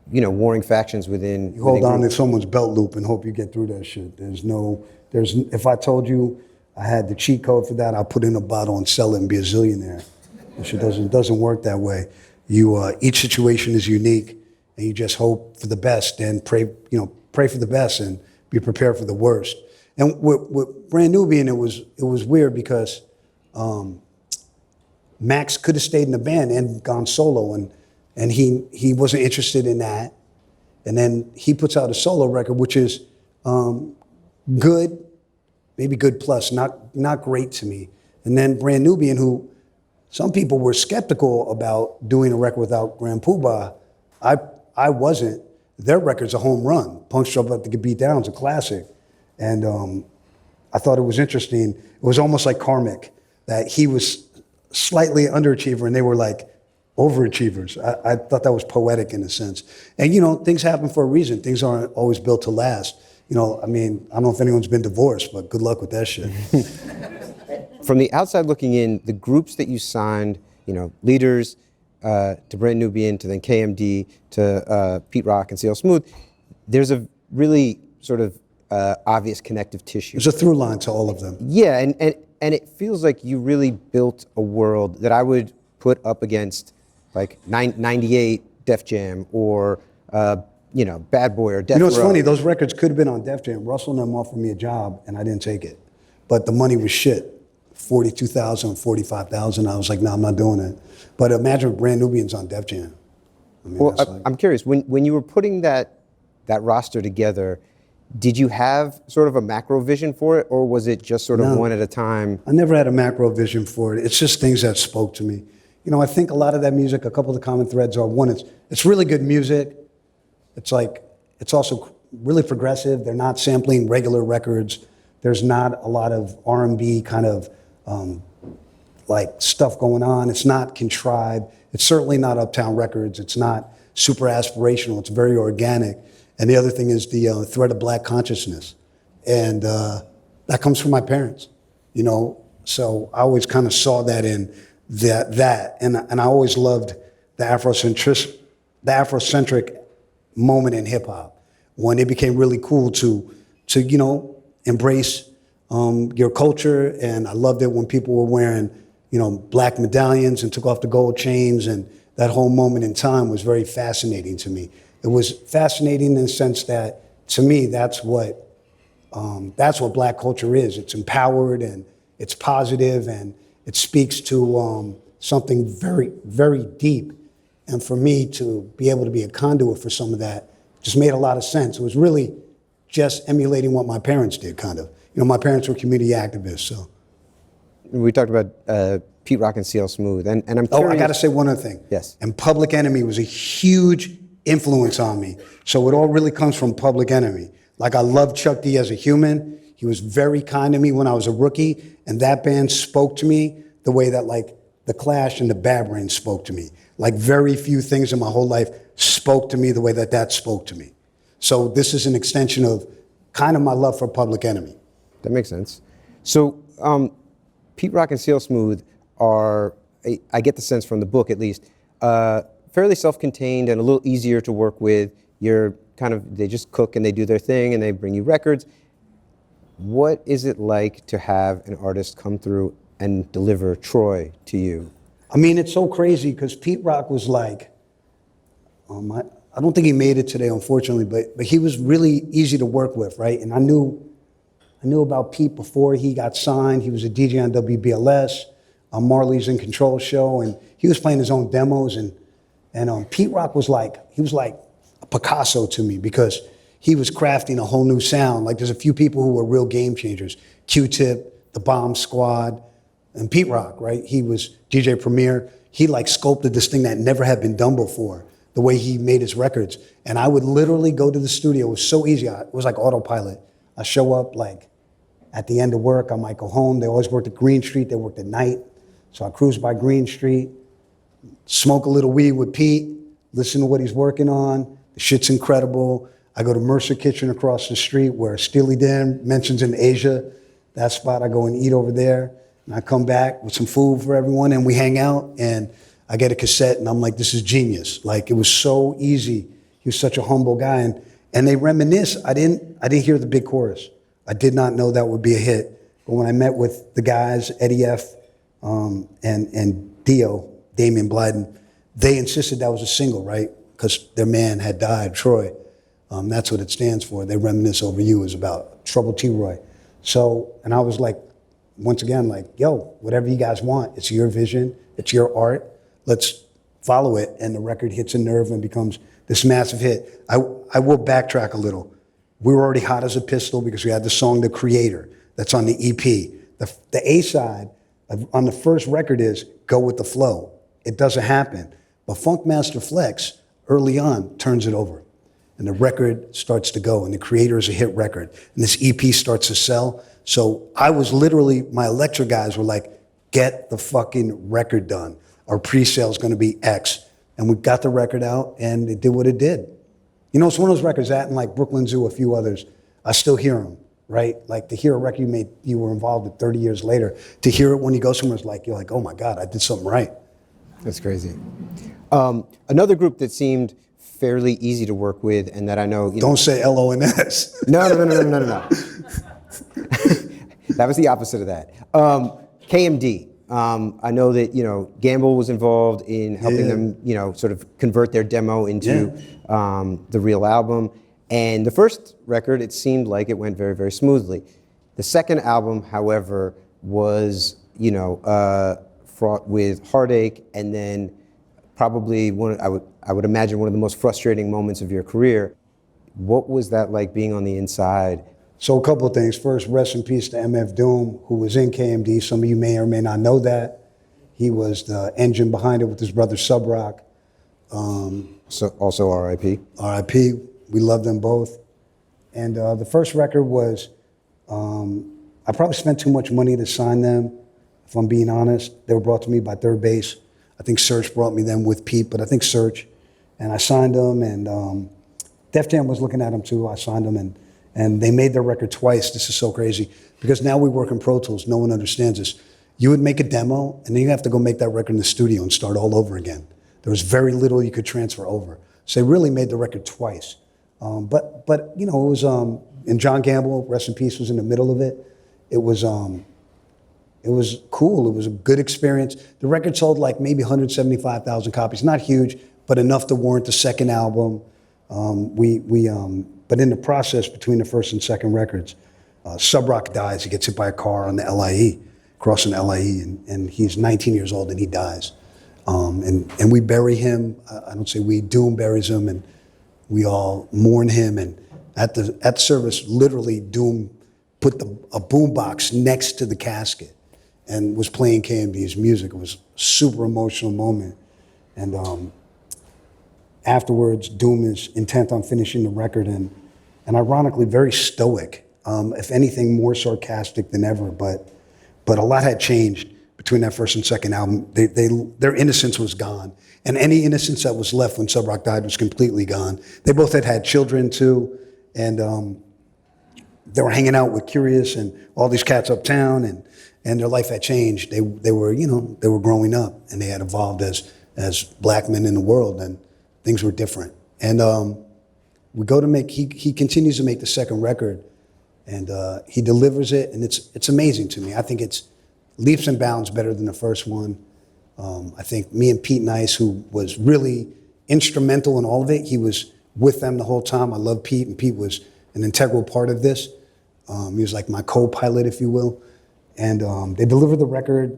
Speaker 2: warring factions within?
Speaker 1: You hold on to someone's belt loop and hope you get through that shit. If I told you I had the cheat code for that, I'll put in a bottle and sell it and be a zillionaire. That shit doesn't work that way. Each situation is unique, and you just hope for the best and pray for the best and be prepared for the worst. And with Brand Nubian, it was weird because Max could have stayed in the band and gone solo, and he wasn't interested in that. And then he puts out a solo record, which is good, maybe good plus, not great to me. And then Brand Nubian, who some people were skeptical about doing a record without Grand Poobah, I wasn't. Their record's a home run. Punk's Trouble About to Get Beat Down's a classic. And I thought it was interesting. It was almost like karmic, that he was slightly underachiever and they were like overachievers. I thought that was poetic in a sense. And things happen for a reason. Things aren't always built to last. I don't know if anyone's been divorced, but good luck with that shit.
Speaker 2: From the outside looking in, the groups that you signed, Leaders, to Brand Nubian, to then KMD, to Pete Rock and CL Smooth, there's a really sort of obvious connective tissue.
Speaker 1: There's a through line to all of them.
Speaker 2: Yeah, and it feels like you really built a world that I would put up against like 98 Def Jam or Bad Boy or Death Row.
Speaker 1: It's funny, those records could have been on Def Jam. Russell and them offered me a job and I didn't take it. But the money was shit. $42,000, $45,000. I was like, no, I'm not doing it. But imagine Brand Nubian's on Def Jam.
Speaker 2: I'm curious, when you were putting that roster together, did you have sort of a macro vision for it, or was it just sort of one at a time?
Speaker 1: I never had a macro vision for it. It's just things that spoke to me. I think a lot of that music, a couple of the common threads are, one, it's really good music. It's also really progressive. They're not sampling regular records. There's not a lot of R&B kind of like stuff going on. It's not contrived. It's certainly not Uptown Records. It's not super aspirational. It's very organic. And the other thing is the thread of black consciousness. And that comes from my parents, you know? So I always kind of saw that in that. And I always loved the Afrocentric moment in hip hop when it became really cool to you know, embrace your culture. And I loved it when people were wearing, you know, black medallions and took off the gold chains, and that whole moment in time was very fascinating to me. It was fascinating in the sense that, to me, that's what black culture is. It's empowered and it's positive and it speaks to something very, very deep. And for me to be able to be a conduit for some of that just made a lot of sense. It was really just emulating what my parents did, kind of. You know, my parents were community activists, so.
Speaker 2: We talked about Pete Rock and CL Smooth, and I'm curious.
Speaker 1: Oh, I got to say one other thing.
Speaker 2: Yes.
Speaker 1: And Public Enemy was a huge influence on me. So it all really comes from Public Enemy. Like, I love Chuck D as a human. He was very kind to me when I was a rookie, and that band spoke to me the way that, like, The Clash and the Bad Brains spoke to me. Like, very few things in my whole life spoke to me the way that that spoke to me. So this is an extension of kind of my love for Public Enemy.
Speaker 2: That makes sense. So Pete Rock and CL Smooth are, I get the sense from the book at least, fairly self-contained and a little easier to work with. You're kind of, they just cook and they do their thing and they bring you records. What is it like to have an artist come through and deliver Troy to you?
Speaker 1: I mean, it's so crazy because Pete Rock was like, I don't think he made it today, unfortunately, but he was really easy to work with, right? And I knew about Pete before he got signed. He was a DJ on WBLS, on Marley's In Control show, and he was playing his own demos. And Pete Rock was like a Picasso to me because he was crafting a whole new sound. Like, there's a few people who were real game changers: Q-Tip, the Bomb Squad, and Pete Rock, right? He was DJ Premier. He like sculpted this thing that never had been done before, the way he made his records. And I would literally go to the studio. It was so easy. It was like autopilot. I show up like at the end of work. I might go home. They always worked at Green Street. They worked at night. So I cruise by Green Street, smoke a little weed with Pete, listen to what he's working on. The shit's incredible. I go to Mercer Kitchen across the street where Steely Dan mentions in Asia. That spot, I go and eat over there. And I come back with some food for everyone and we hang out, and I get a cassette and I'm like, this is genius. Like, it was so easy. He was such a humble guy. And they reminisce. I didn't hear the big chorus. I did not know that would be a hit. But when I met with the guys, Eddie F. And Dio, Damian Blyden, they insisted that was a single, right? Because their man had died, Troy. That's what it stands for. They Reminisce Over You is about Trouble T-Roy. So, and I was like, once again, like, yo, whatever you guys want, it's your vision, it's your art, let's follow it. And the record hits a nerve and becomes this massive hit. I will backtrack a little. We were already hot as a pistol because we had the song The Creator that's on the EP. The A-side on the first record is Go With The Flow. It doesn't happen. But Funkmaster Flex, early on, turns it over. And the record starts to go, and The Creator is a hit record. And this EP starts to sell. So I was literally, my Elektra guys were like, get the fucking record done. Our pre-sale is going to be X. And we got the record out, and it did what it did. You know, it's one of those records that, in like Brooklyn Zoo, a few others, I still hear them, right? Like, to hear a record you made, you were involved in 30 years later, to hear it when you go somewhere, it's like, you're like, oh my God, I did something right.
Speaker 2: That's crazy. Another group that seemed fairly easy to work with, and that I know...
Speaker 1: Don't say LONS.
Speaker 2: No. That was the opposite of that. KMD. I know that, you know, Gamble was involved in helping them, you know, sort of convert their demo into the real album. And the first record, it seemed like it went very, very smoothly. The second album, however, was, you know, fraught with heartache, and then probably I would imagine one of the most frustrating moments of your career. What was that like, being on the inside?
Speaker 1: So a couple of things. First, rest in peace to MF Doom, who was in KMD. Some of you may or may not know that. He was the engine behind it with his brother Sub Rock.
Speaker 2: So also R.I.P.
Speaker 1: R.I.P. We love them both. And the first record was, I probably spent too much money to sign them. if I'm being honest. They were brought to me by Third Base. I think Search brought me them with Pete, but I think Search. And I signed them, and Def Jam was looking at them too. I signed them, and they made their record twice. This is so crazy, because now we work in Pro Tools. No one understands this. You would make a demo, and then you have to go make that record in the studio and start all over again. There was very little you could transfer over. So they really made the record twice. But you know, it was, and John Gamble, rest in peace, was in the middle of it. It was cool. It was a good experience. The record sold like maybe 175,000 copies. Not huge, but enough to warrant the second album. But in the process between the first and second records, Sub Rock dies. He gets hit by a car on the LIE, crossing LIE, and he's 19 years old and he dies. And we bury him. I don't say we, Doom buries him, and we all mourn him. And at the service, literally, Doom put a boombox next to the casket and was playing K&B's music. It was a super emotional moment. And afterwards, Doom is intent on finishing the record, and ironically, very stoic. If anything, more sarcastic than ever. But a lot had changed between that first and second album. Their innocence was gone. And any innocence that was left when Sub Rock died was completely gone. They both had children too. And they were hanging out with Curious and all these cats uptown, and their life had changed. They were, you know, they were growing up, and they had evolved as black men in the world, and things were different. And we go to make, he continues to make the second record, and he delivers it, and it's amazing to me. I think it's leaps and bounds better than the first one. I think me and Pete Nice, who was really instrumental in all of it, he was with them the whole time. I love Pete, and Pete was an integral part of this. He was like my co-pilot, if you will. And they delivered the record.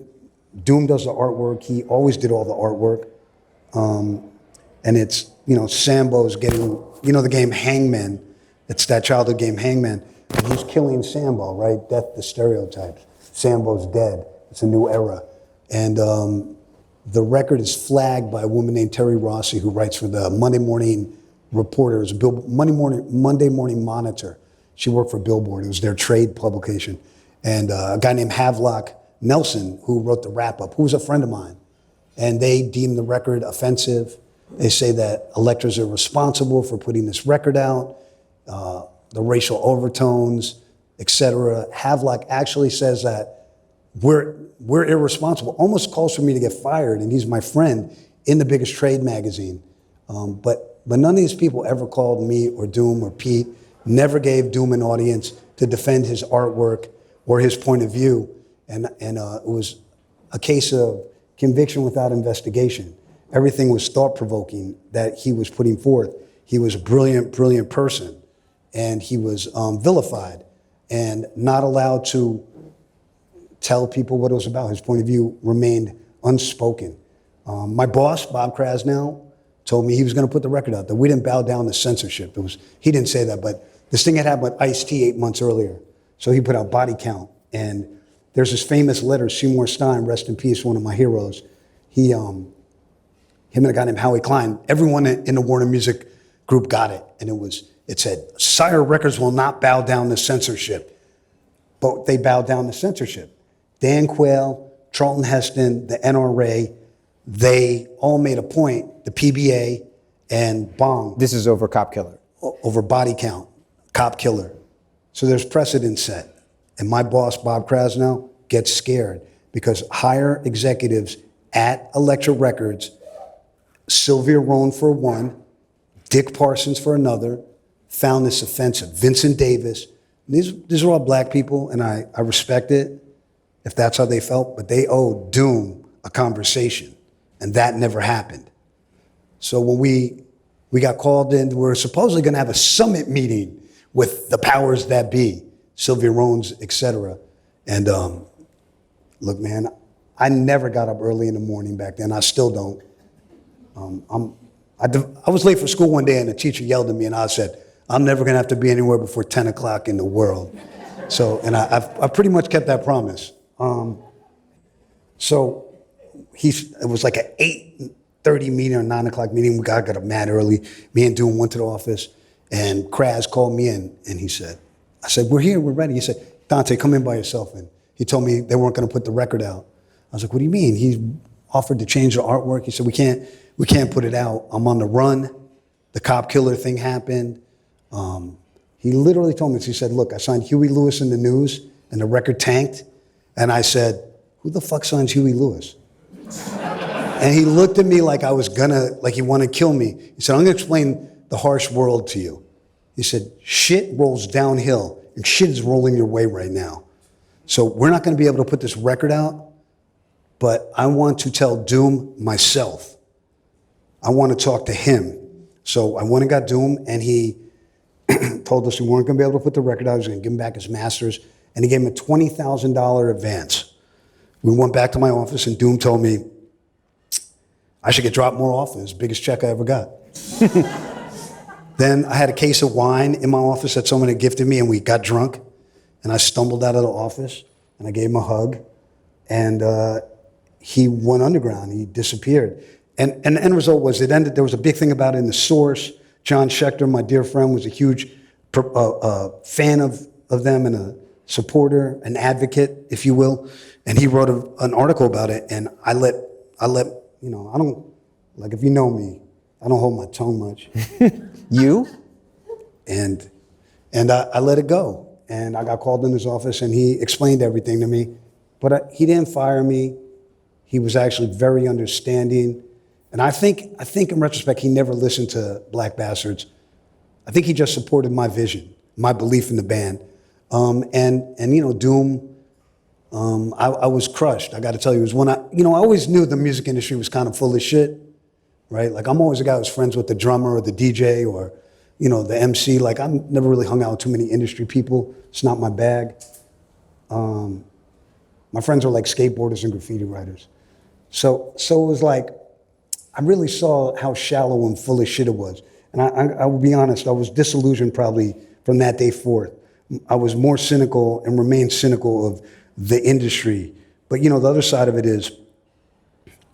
Speaker 1: Doom does the artwork. He always did all the artwork. And it's, you know, Sambo's getting, you know, the game Hangman. It's that childhood game Hangman. And he's killing Sambo, right? Death to stereotypes. Sambo's dead. It's a new era. And the record is flagged by a woman named Terry Rossi, who writes for the Monday Morning Reporters, Monday Morning Monitor. She worked for Billboard. It was their trade publication. And a guy named Havelock Nelson, who wrote the wrap-up, who was a friend of mine. And they deemed the record offensive. They say that electors are responsible for putting this record out, the racial overtones, etc. Havelock actually says that we're irresponsible, almost calls for me to get fired, and he's my friend in the biggest trade magazine. But none of these people ever called me or Doom or Pete, never gave Doom an audience to defend his artwork or his point of view. And it was a case of conviction without investigation. Everything was thought-provoking that he was putting forth. He was a brilliant, brilliant person, and he was vilified and not allowed to tell people what it was about. His point of view remained unspoken. My boss, Bob Krasnow, told me he was going to put the record out, that we didn't bow down to censorship. He didn't say that, but this thing had happened with Ice-T 8 months earlier. So he put out Body Count. And there's this famous letter, Seymour Stein, rest in peace, one of my heroes. Him and a guy named Howie Klein, everyone in the Warner Music Group got it. And it said, Sire Records will not bow down to censorship. But they bowed down to censorship. Dan Quayle, Charlton Heston, the NRA, they all made a point, the PBA and Bong.
Speaker 2: This is over Cop Killer.
Speaker 1: Over Body Count, Cop Killer. So there's precedent set. And my boss, Bob Krasnow, gets scared because higher executives at Elektra Records, Sylvia Rhone for one, Dick Parsons for another, found this offensive. Vincent Davis. These are all black people, and I respect it if that's how they felt, but they owed Doom a conversation, and that never happened. So when we got called in, we were supposedly going to have a summit meeting with the powers that be, Sylvia Rhone's, et cetera. And look, man, I never got up early in the morning back then. I still don't. I was late for school one day, and the teacher yelled at me, and I said, I'm never going to have to be anywhere before 10 o'clock in the world. So, and I've pretty much kept that promise. So it was like an 8:30 meeting or 9 o'clock meeting. We got up mad early. Me and Doom went to the office, and Kraz called me in, and I said, we're here, we're ready. He said, Dante, come in by yourself. And he told me they weren't going to put the record out. I was like, what do you mean? He offered to change the artwork. He said, we can't put it out. I'm on the run. The cop killer thing happened. He literally told me, he said, look, I signed Huey Lewis in the News and the record tanked. And I said, who the fuck signs Huey Lewis? And he looked at me like I was like he wanted to kill me. He said, I'm gonna explain the harsh world to you. He said, shit rolls downhill and shit is rolling your way right now. So we're not gonna be able to put this record out, but I want to tell Doom myself. I want to talk to him. So I went and got Doom, and he told us we weren't going to be able to put the record out. He was going to give him back his masters, and he gave him a $20,000 advance. We went back to my office, and Doom told me I should get dropped more often. It's the biggest check I ever got. Then I had a case of wine in my office that someone had gifted me, and we got drunk, and I stumbled out of the office, and I gave him a hug, and he went underground. He disappeared. And the end result was it ended. There was a big thing about it in the source. John Schechter, my dear friend, was a huge fan of them and a supporter, an advocate, if you will. And he wrote an article about it. And I let you know, I don't, like, if you know me, I don't hold my tongue much.
Speaker 2: You?
Speaker 1: And I let it go. And I got called in his office, and he explained everything to me. But he didn't fire me. He was actually very understanding. And I think in retrospect, he never listened to Black Bastards. I think he just supported my vision, my belief in the band. And you know, Doom, I was crushed. I got to tell you, it was when I always knew the music industry was kind of full of shit, right? Like, I'm always a guy who's friends with the drummer or the DJ or, you know, the MC. Like, I've never really hung out with too many industry people. It's not my bag. My friends are like skateboarders and graffiti writers. So it was like, I really saw how shallow and full of shit it was. And I will be honest, I was disillusioned probably from that day forth. I was more cynical and remain cynical of the industry. But you know, the other side of it is,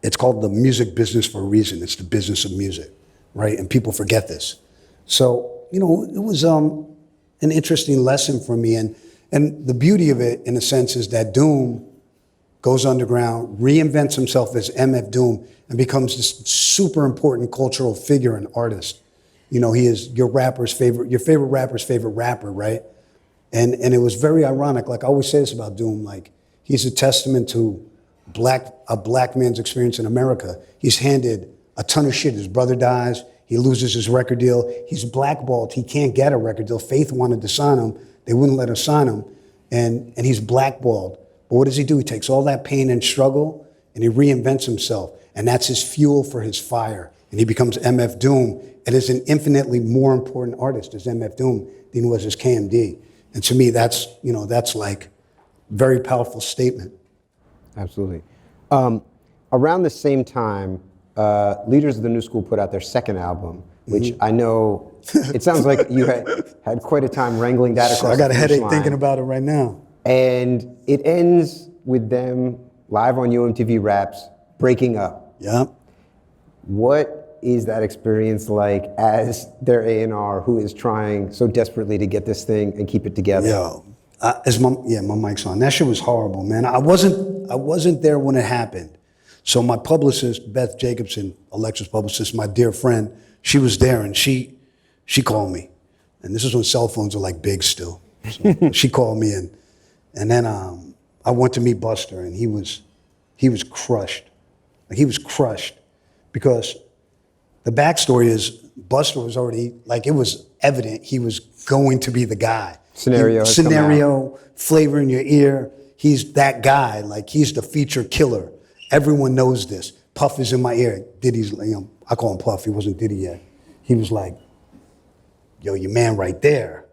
Speaker 1: it's called the music business for a reason. It's the business of music, right? And people forget this. So, you know, it was an interesting lesson for me. And the beauty of it, in a sense, is that Doom goes underground, reinvents himself as MF Doom, and becomes this super important cultural figure and artist. You know, he is your favorite rapper's favorite rapper, right? And it was very ironic. Like, I always say this about Doom, like, he's a testament to a black man's experience in America. He's handed a ton of shit. His brother dies, he loses his record deal, he's blackballed, he can't get a record deal. Faith wanted to sign him, they wouldn't let him sign him, and he's blackballed. But what does he do? He takes all that pain and struggle and he reinvents himself. And that's his fuel for his fire. And he becomes MF Doom and is an infinitely more important artist as MF Doom than he was as KMD. And to me, that's like very powerful statement.
Speaker 2: Absolutely. Around the same time, Leaders of the New School put out their second album, which I know, it sounds like you had quite a time wrangling that across
Speaker 1: I got a
Speaker 2: the
Speaker 1: headache
Speaker 2: line.
Speaker 1: thinking about it right now.
Speaker 2: And it ends with them live on UMTV Raps breaking up.
Speaker 1: Yeah.
Speaker 2: What is that experience like as their A&R who is trying so desperately to get this thing and keep it together?
Speaker 1: Yo, my mic's on. That shit was horrible, man. I wasn't there when it happened. So my publicist, Beth Jacobson, Alexa's publicist, my dear friend, she was there and she called me. And this is when cell phones were like big still. So she called me and then I went to meet Buster and he was crushed. Like, he was crushed because the backstory is Buster was already, like, it was evident he was going to be the guy. Scenario, flavor in your ear. He's that guy. Like, he's the feature killer. Everyone knows this. Puff is in my ear. Diddy's, I call him Puff. He wasn't Diddy yet. He was like, yo, your man right there,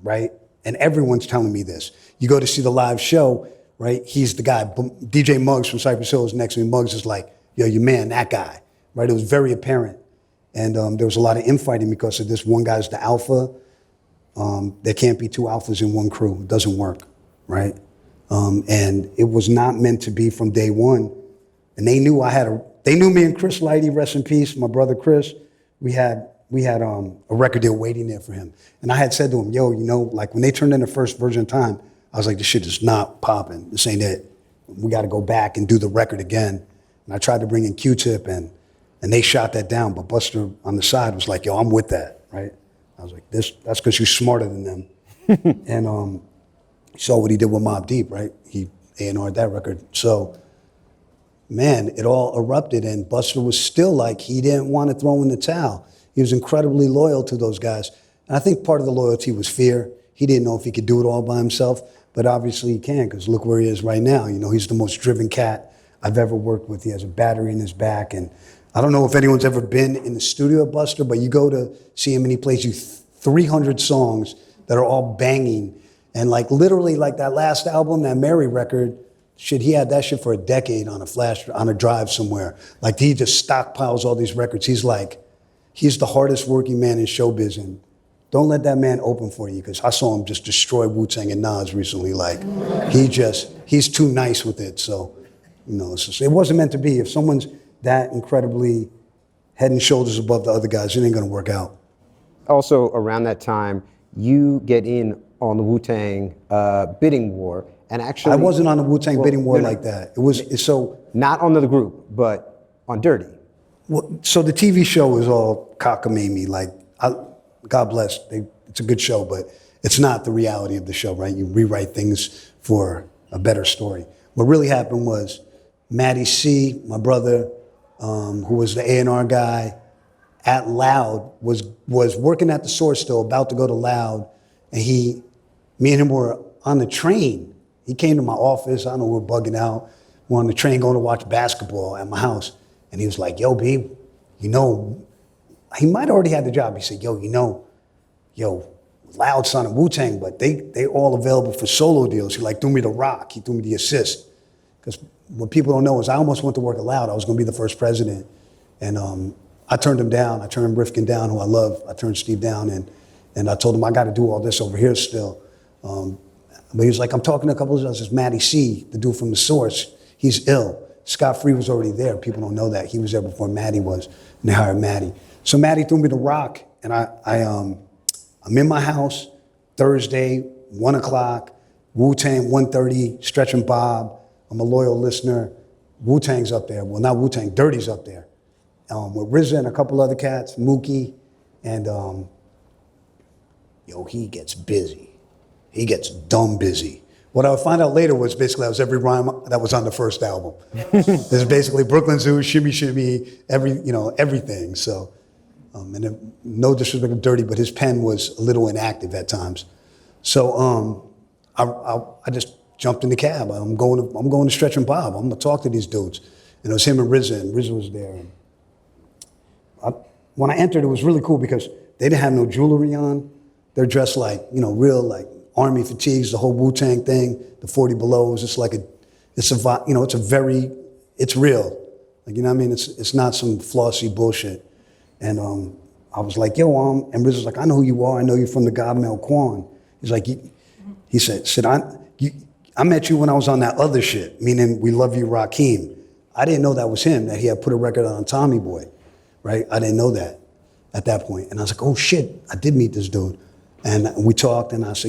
Speaker 1: right? And everyone's telling me this. You go to see the live show, right? He's the guy. DJ Muggs from Cypress Hill is next to me. Muggs is like, yo, your man, that guy, right? It was very apparent. And there was a lot of infighting because of this. One guy's the alpha. There can't be two alphas in one crew. It doesn't work, right? And it was not meant to be from day one. And they knew they knew me and Chris Lighty, rest in peace, my brother Chris. We had a record deal waiting there for him. And I had said to him, yo, like, when they turned in the first Virgin Time, I was like, this shit is not popping. This ain't it. we got to go back and do the record again. And I tried to bring in Q-Tip, and they shot that down. But Busta on the side was like, yo, I'm with that, right? I was like, that's because you're smarter than them. And you saw what he did with Mobb Deep, right? He A&R'd that record. So, man, it all erupted, and Busta was still like, he didn't want to throw in the towel. He was incredibly loyal to those guys. And I think part of the loyalty was fear. He didn't know if he could do it all by himself, but obviously he can, because look where he is right now. You know, he's the most driven cat I've ever worked with. He has a battery in his back, and I don't know if anyone's ever been in the studio at Busta, but you go to see him and he plays you 300 songs that are all banging. And like literally like that last album, that Mary record, shit, he had that shit for a decade on a drive somewhere. Like he just stockpiles all these records. He's the hardest working man in showbiz, and don't let that man open for you, because I saw him just destroy Wu-Tang and Nas recently. Like he's too nice with it. So, you know, it wasn't meant to be. If someone's that incredibly head and shoulders above the other guys, it ain't gonna work out.
Speaker 2: Also, around that time, you get in on the Wu-Tang bidding war, and actually—
Speaker 1: I wasn't on the Wu-Tang bidding war like that.
Speaker 2: Not on the group, but on Dirty.
Speaker 1: Well, so the TV show was all cockamamie. Like, God bless, it's a good show, but it's not the reality of the show, right? You rewrite things for a better story. What really happened was Matty C, my brother, who was the A&R guy at Loud, was working at the Source still, about to go to Loud, and me and him were on the train. He came to my office. I don't know, we were bugging out. We're on the train going to watch basketball at my house. And he was like, yo, B, you know, he might already had the job. He said, Loud signed Wu-Tang, but they all available for solo deals. He like threw me the rock. He threw me the assist. Because what people don't know is I almost went to work at Loud. I was going to be the first president. And I turned him down. I turned Rifkin down, who I love. I turned Steve down, and I told him I got to do all this over here still. But he was like, I'm talking to a couple of us. It's Matty C, the dude from The Source. He's ill. Scott Free was already there. People don't know that. He was there before Matty was, and they hired Matty. So Matty threw me the rock, and I'm in my house Thursday, 1 o'clock, Wu-Tang, 1:30, Stretch and Bob. I'm a loyal listener. Wu-Tang's up there. Well, not Wu-Tang, Dirty's up there. With RZA and a couple other cats, Mookie, and he gets busy. He gets dumb busy. What I would find out later was basically that was every rhyme that was on the first album. There's basically Brooklyn Zoo, Shimmy Shimmy, everything. So, and then, no disrespect to Dirty, but his pen was a little inactive at times. So I just jumped in the cab. I'm going to Stretch and Bob. I'm gonna talk to these dudes. And it was him and RZA was there. And when I entered, it was really cool because they didn't have no jewelry on. They're dressed like, real like army fatigues, the whole Wu-Tang thing, the 40 below is just like it's real. Like, you know what I mean? It's not some flossy bullshit. And I was like, and RZA was like, I know who you are. I know you're from the God Mel Quan. He's like, he said, I met you when I was on that other shit, meaning We Love You, Rakim. I didn't know that was him, that he had put a record on Tommy Boy, right? I didn't know that at that point. And I was like, oh shit, I did meet this dude. And we talked, and I was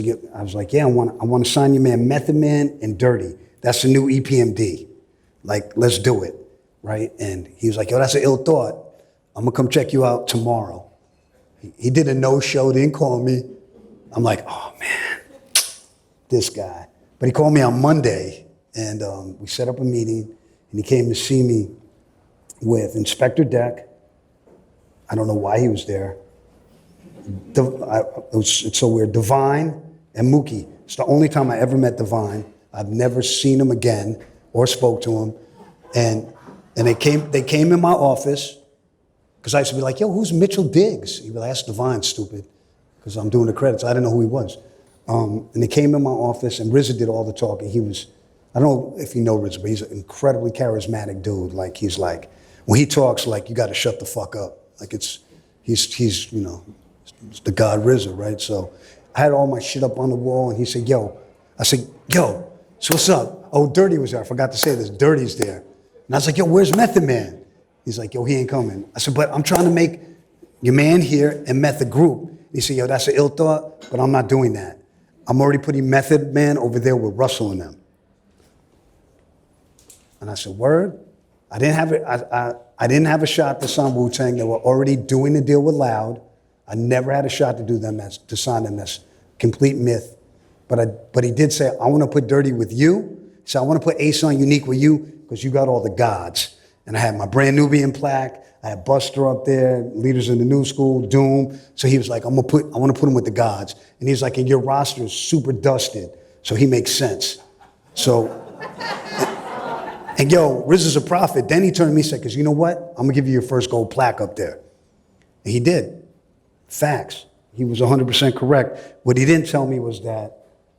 Speaker 1: like, I want to sign your man Method Man and Dirty. That's the new EPMD. Like, let's do it, right? And he was like, that's an ill thought. I'm gonna come check you out tomorrow. He did a no-show, didn't call me. I'm like, oh man, this guy. But he called me on Monday, and we set up a meeting, and he came to see me with Inspector Deck. I don't know why he was there. It's so weird. Divine and Mookie. It's the only time I ever met Divine. I've never seen him again or spoke to him. And they came in my office, because I used to be like, who's Mitchell Diggs? He'd be like, that's Divine, stupid, because I'm doing the credits. I didn't know who he was. And they came in my office, and RZA did all the talking. I don't know if you know RZA, but he's an incredibly charismatic dude. Like, he's like, when he talks, like, you got to shut the fuck up. Like, he's it's the God RZA, right? So I had all my shit up on the wall, and he said, I said, so what's up? Oh, Dirty was there. I forgot to say this. Dirty's there. And I was like, where's Method Man? He's like, he ain't coming. I said, but I'm trying to make your man here and Method group. He said, that's an ill thought, but I'm not doing that. I'm already putting Method Man over there with Russell and them. And I said, word? I didn't have it. I didn't have a shot to sign Wu-Tang. They were already doing the deal with Loud. I never had a shot to do them to sign them. That's complete myth. But he did say, I want to put Dirty with you. He said, I want to put A-Son Unique with you because you got all the gods. And I had my Brand Nubian plaque. I had Buster up there, Leaders in the New School, Doom. So he was like, I want to put him with the gods. And he's like, and your roster is super dusted. So he makes sense. So, and yo, Riz is a prophet. Then he turned to me and said, because you know what? I'm going to give you your first gold plaque up there. And he did. Facts. He was 100% correct. What he didn't tell me was that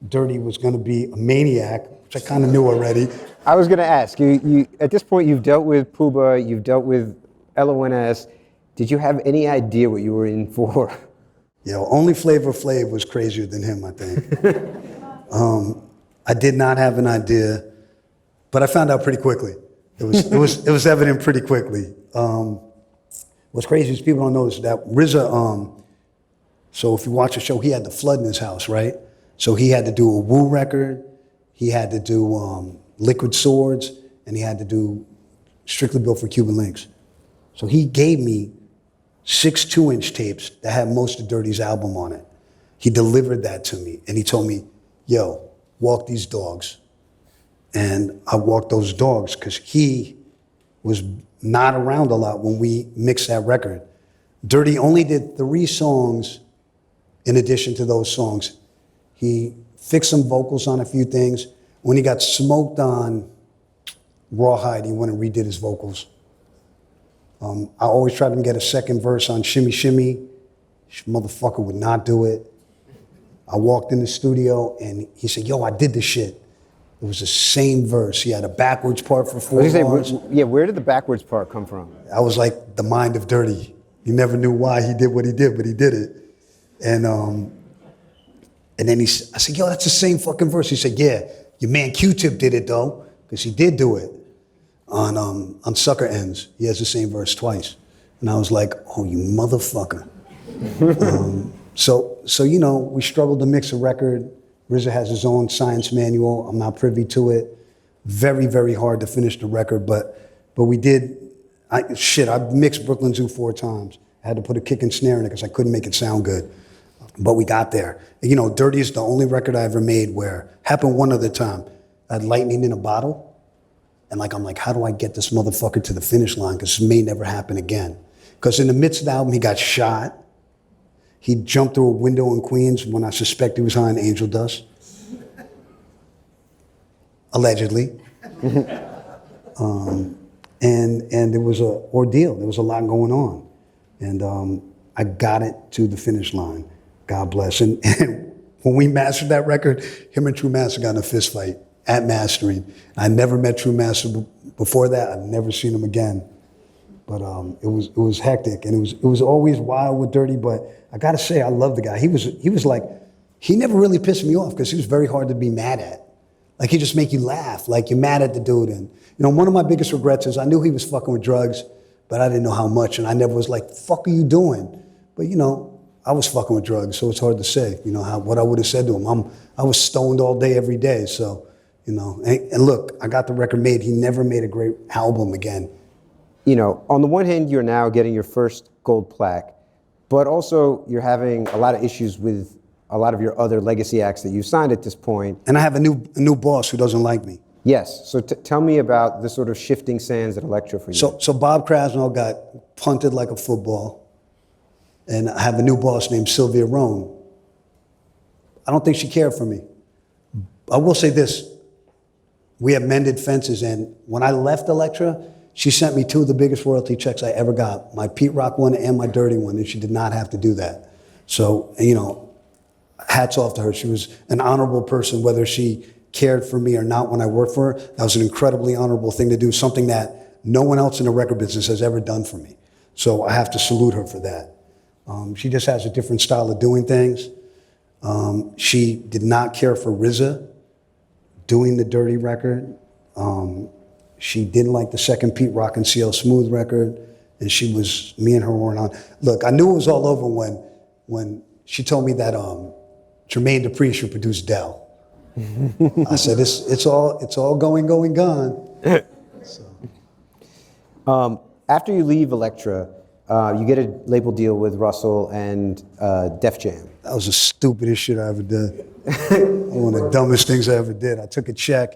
Speaker 1: Dirty was going to be a maniac, which I kind of knew already.
Speaker 2: I was going to ask, you at this point, you've dealt with Puba, you've dealt with LONS. Did you have any idea what you were in for?
Speaker 1: Yo, only Flavor Flav was crazier than him, I think. I did not have an idea, but I found out pretty quickly. It was evident pretty quickly. What's crazy is people don't notice that RZA, so if you watch the show, he had the flood in his house, right? So he had to do a Wu record, he had to do Liquid Swords, and he had to do Strictly Built for Cuban Links. So he gave me 6 2-inch tapes that had most of Dirty's album on it. He delivered that to me, and he told me, yo, walk these dogs. And I walked those dogs because he was not around a lot when we mixed that record. Dirty only did 3 songs in addition to those songs. He fixed some vocals on a few things. When he got smoked on Rawhide, he went and redid his vocals. I always tried to get a second verse on Shimmy Shimmy. Motherfucker would not do it. I walked in the studio and he said, yo, I did this shit. It was the same verse. He had a backwards part for 4 bars.
Speaker 2: Yeah, where did the backwards part come from?
Speaker 1: I was like the mind of Dirty. He never knew why he did what he did, but he did it. And then I said, yo, that's the same fucking verse. He said, yeah, your man Q-Tip did it though, because he did do it on Sucker Ends. He has the same verse twice. And I was like, oh, you motherfucker. So you know, we struggled to mix a record. RZA has his own science manual. I'm not privy to it. Very, very hard to finish the record, but we did. I mixed Brooklyn Zoo 4 times. I had to put a kick and snare in it because I couldn't make it sound good. But we got there. You know, Dirty is the only record I ever made where, happened one other time, I had lightning in a bottle, and I'm like, how do I get this motherfucker to the finish line? Because this may never happen again. Because in the midst of the album, he got shot. He jumped through a window in Queens when I suspect he was high on angel dust. Allegedly. And it was an ordeal. There was a lot going on. And I got it to the finish line. God bless. And when we mastered that record, him and True Master got in a fist fight at mastering. I never met True Master before that. I've never seen him again. But it was hectic, and it was always wild with Dirty. But I gotta say, I love the guy. He was like, he never really pissed me off because he was very hard to be mad at. Like, he just make you laugh, like you're mad at the dude. And you know, one of my biggest regrets is I knew he was fucking with drugs, but I didn't know how much, and I never was like, the fuck are you doing? But you know, I was fucking with drugs, so it's hard to say. You know what I would have said to him. I was stoned all day, every day. So you know, and look, I got the record made. He never made a great album again.
Speaker 2: You know, on the one hand, you're now getting your first gold plaque, but also you're having a lot of issues with a lot of your other legacy acts that you signed at this point.
Speaker 1: And I have a new boss who doesn't like me.
Speaker 2: Yes. So tell me about the sort of shifting sands at Elektra for you.
Speaker 1: So Bob Krasno got punted like a football, and I have a new boss named Sylvia Rohn. I don't think she cared for me. I will say this: we have mended fences, and when I left Elektra, she sent me 2 of the biggest royalty checks I ever got, my Pete Rock one and my Dirty one, and she did not have to do that. So, you know, hats off to her. She was an honorable person, whether she cared for me or not when I worked for her. That was an incredibly honorable thing to do, something that no one else in the record business has ever done for me. So I have to salute her for that. She just has a different style of doing things. She did not care for RZA doing the Dirty record. She didn't like the second Pete Rock and CL Smooth record, and me and her weren't on. Look, I knew it was all over when she told me that Jermaine Dupri should produce Dell. I said, it's all going, gone.
Speaker 2: After you leave Elektra, you get a label deal with Russell and Def Jam.
Speaker 1: That was the stupidest shit I ever did. One of the dumbest things I ever did. I took a check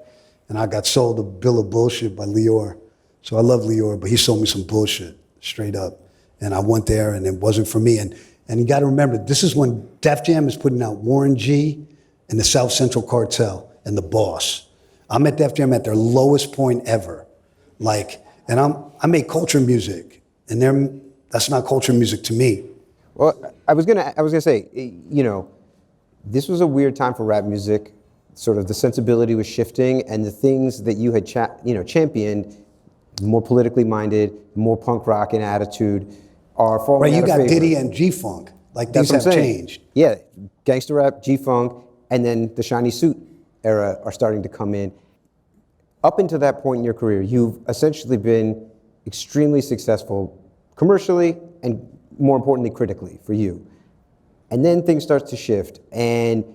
Speaker 1: and I got sold a bill of bullshit by Lior. So I love Lior, but he sold me some bullshit, straight up. And I went there and it wasn't for me. And you gotta remember, this is when Def Jam is putting out Warren G and the South Central Cartel and the Boss. I'm at Def Jam at their lowest point ever. And I make culture music, and that's not culture music to me.
Speaker 2: Well, I was gonna say, you know, this was a weird time for rap music. Sort of the sensibility was shifting, and the things that you had championed, more politically minded, more punk rock in attitude, are falling
Speaker 1: Right,
Speaker 2: out
Speaker 1: you
Speaker 2: of
Speaker 1: got
Speaker 2: favor.
Speaker 1: Diddy and G-Funk. Like, these have changed.
Speaker 2: Yeah, gangster rap, G-Funk, and then the shiny suit era are starting to come in. Up until that point in your career, you've essentially been extremely successful commercially and, more importantly, critically for you. And then things start to shift, and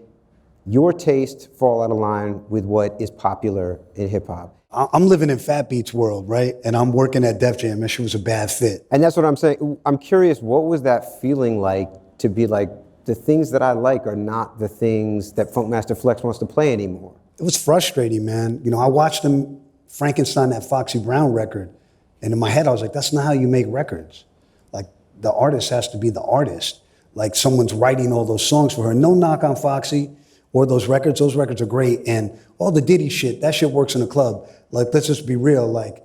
Speaker 2: your tastes fall out of line with what is popular in hip hop.
Speaker 1: I'm living in Fat Beats world, right? And I'm working at Def Jam. That shit was a bad fit.
Speaker 2: And that's what I'm saying. I'm curious, what was that feeling like to be like, the things that I like are not the things that Funkmaster Flex wants to play anymore?
Speaker 1: It was frustrating, man. You know, I watched them Frankenstein that Foxy Brown record, and in my head I was like, that's not how you make records. Like, the artist has to be the artist. Like, someone's writing all those songs for her. No knock on Foxy or those records are great. And all the Diddy shit, that shit works in a club. Like, let's just be real, like,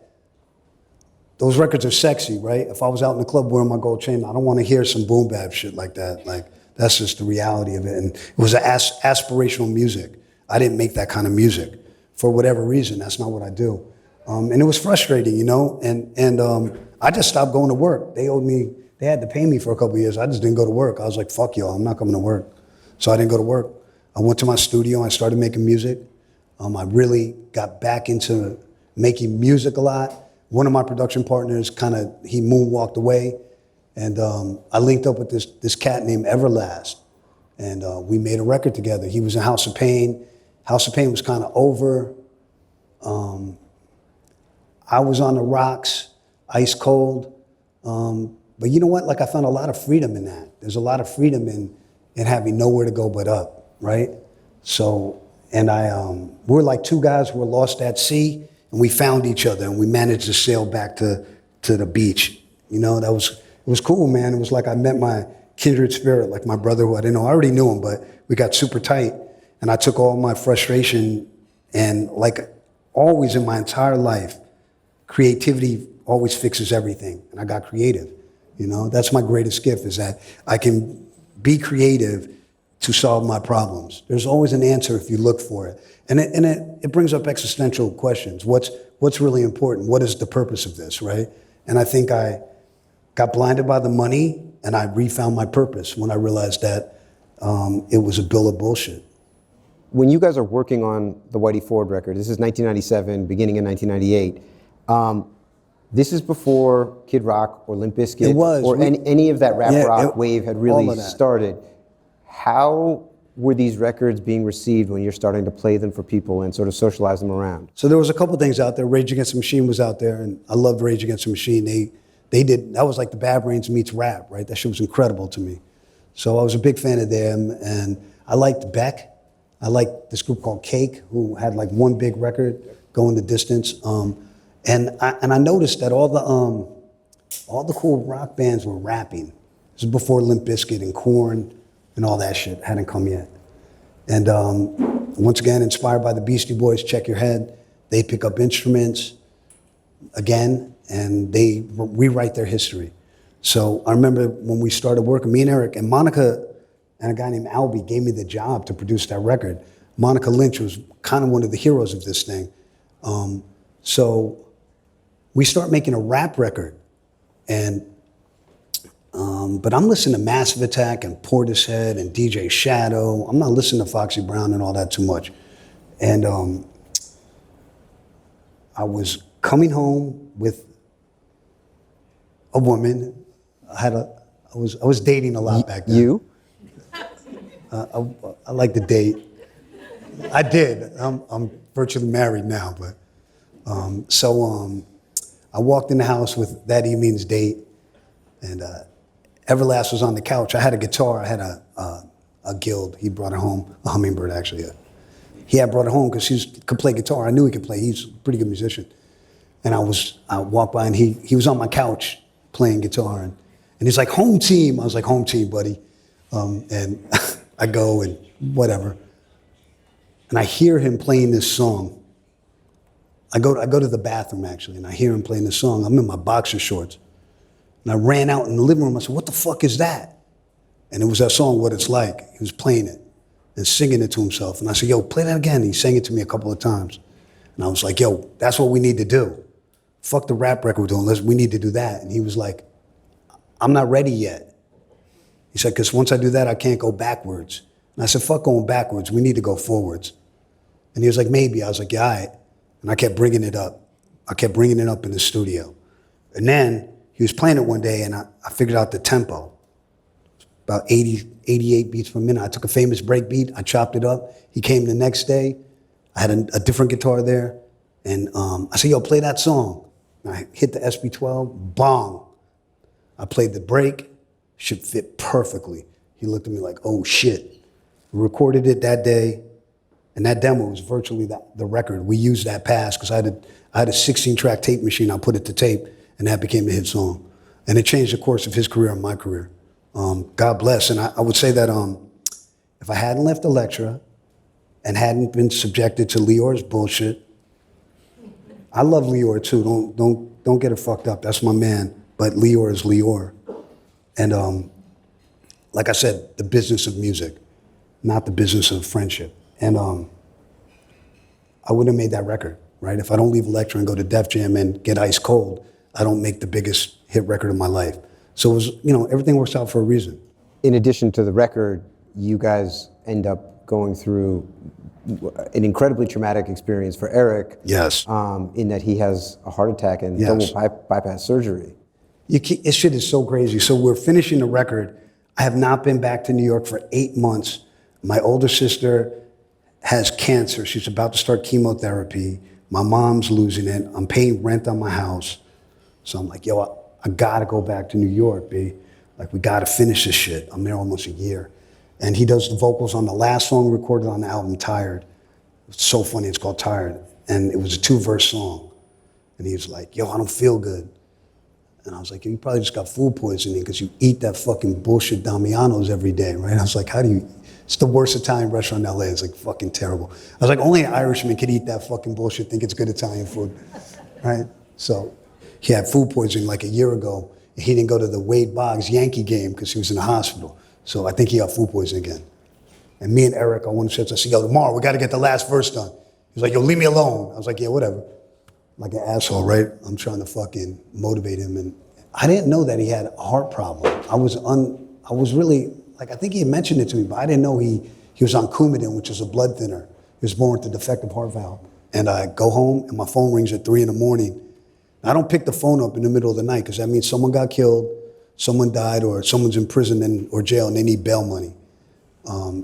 Speaker 1: those records are sexy, right? If I was out in the club wearing my gold chain, I don't want to hear some boom bap shit like that. Like, that's just the reality of it. And it was aspirational music. I didn't make that kind of music for whatever reason. That's not what I do. And it was frustrating, you know? And I just stopped going to work. They had to pay me for a couple of years. I just didn't go to work. I was like, fuck y'all, I'm not coming to work. So I didn't go to work. I went to my studio, I started making music. I really got back into making music a lot. One of my production partners he moonwalked away. And I linked up with this cat named Everlast. And we made a record together. He was in House of Pain. House of Pain was kind of over. I was on the rocks, ice cold. But you know what? Like, I found a lot of freedom in that. There's a lot of freedom in having nowhere to go but up, right? So, and we're like two guys who were lost at sea, and we found each other, and we managed to sail back to the beach. You know, it was cool, man. It was like I met my kindred spirit, like my brother who I didn't know. I already knew him, but we got super tight, and I took all my frustration, and like always in my entire life, creativity always fixes everything, and I got creative. You know, that's my greatest gift, is that I can be creative to solve my problems. There's always an answer if you look for it. And it brings up existential questions. What's really important? What is the purpose of this, right? And I think I got blinded by the money, and I refound my purpose when I realized that it was a bill of bullshit.
Speaker 2: When you guys are working on the Whitey Ford record, this is 1997, beginning in 1998, this is before Kid Rock or Limp Bizkit or any of that rap rock wave had really started. How were these records being received when you're starting to play them for people and sort of socialize them around?
Speaker 1: So there was a couple things out there. Rage Against the Machine was out there, and I loved Rage Against the Machine. That was like the Bad Brains meets rap, right? That shit was incredible to me. So I was a big fan of them, and I liked Beck. I liked this group called Cake, who had like one big record, Going the Distance. And I noticed that all the cool rock bands were rapping. This is before Limp Bizkit and Korn and all that shit hadn't come yet. And once again, inspired by the Beastie Boys, Check Your Head, they pick up instruments again, and they rewrite their history. So I remember when we started working, me and Eric and Monica and a guy named Albie gave me the job to produce that record. Monica Lynch was kind of one of the heroes of this thing. So we start making a rap record, and but I'm listening to Massive Attack and Portishead and DJ Shadow. I'm not listening to Foxy Brown and all that too much. And I was coming home with a woman. I was dating a lot back then.
Speaker 2: You?
Speaker 1: I like to date. I did. I'm virtually married now, but so I walked in the house with that evening's date, and Everlast was on the couch. I had a guitar. I had a Guild. He brought it home, a Hummingbird actually. He had brought it home because he could play guitar. I knew he could play. He's a pretty good musician. And I walked by and he was on my couch playing guitar, and he's like, home team. I was like, home team, buddy. And I go and whatever. And I hear him playing this song. I go to the bathroom actually, and I hear him playing this song. I'm in my boxer shorts. And I ran out in the living room. I said, what the fuck is that? And it was that song, What It's Like. He was playing it and singing it to himself. And I said, yo, play that again. He sang it to me a couple of times. And I was like, yo, that's what we need to do. Fuck the rap record we're doing. We need to do that. And he was like, I'm not ready yet. He said, because once I do that, I can't go backwards. And I said, fuck going backwards. We need to go forwards. And he was like, maybe. I was like, yeah, all right. And I kept bringing it up. I kept bringing it up in the studio. And then he was playing it one day, and I figured out the tempo. About 80, 88 beats per minute. I took a famous break beat. I chopped it up. He came the next day. I had a different guitar there. And I said, yo, play that song. And I hit the SB12. Bong. I played the break. Should fit perfectly. He looked at me like, oh, shit. We recorded it that day. And that demo was virtually the record. We used that pass because I had a 16-track tape machine. I put it to tape, and that became a hit song. And it changed the course of his career and my career. God bless. And I would say that if I hadn't left Elektra and hadn't been subjected to Lior's bullshit, I love Lior too. Don't get it fucked up. That's my man. But Lior is Lior. And like I said, the business of music, not the business of friendship. And I wouldn't have made that record, right? If I don't leave Elektra and go to Def Jam and get ice cold, I don't make the biggest hit record of my life. So it was, everything works out for a reason.
Speaker 2: In addition to the record, you guys end up going through an incredibly traumatic experience for Eric.
Speaker 1: Yes.
Speaker 2: In that he has a heart attack and
Speaker 1: Yes.
Speaker 2: double bypass surgery.
Speaker 1: This shit is so crazy. So we're finishing the record. I have not been back to New York for 8 months. My older sister has cancer. She's about to start chemotherapy. My mom's losing it. I'm paying rent on my house. So I'm like, yo, I gotta go back to New York, B. Like, we gotta finish this shit. I'm there almost a year. And he does the vocals on the last song recorded on the album, Tired. It's so funny, it's called Tired. And it was a 2-verse song. And he was like, yo, I don't feel good. And I was like, you probably just got food poisoning because you eat that fucking bullshit Damiano's every day, right? I was like, how do you? It's the worst Italian restaurant in LA. It's like fucking terrible. I was like, only an Irishman could eat that fucking bullshit, think it's good Italian food, right? So he had food poisoning like a year ago. He didn't go to the Wade Boggs Yankee game because he was in the hospital. So I think he got food poisoning again. And me and Eric on one shift, I said, yo, tomorrow we got to get the last verse done. He was like, yo, leave me alone. I was like, yeah, whatever. Like an asshole, right? I'm trying to fucking motivate him. And I didn't know that he had a heart problem. I was really, like, I think he had mentioned it to me, but I didn't know he was on Coumadin, which is a blood thinner. He was born with a defective heart valve. And I go home and my phone rings at 3 in the morning. I don't pick the phone up in the middle of the night because that means someone got killed, someone died, or someone's in prison or jail and they need bail money.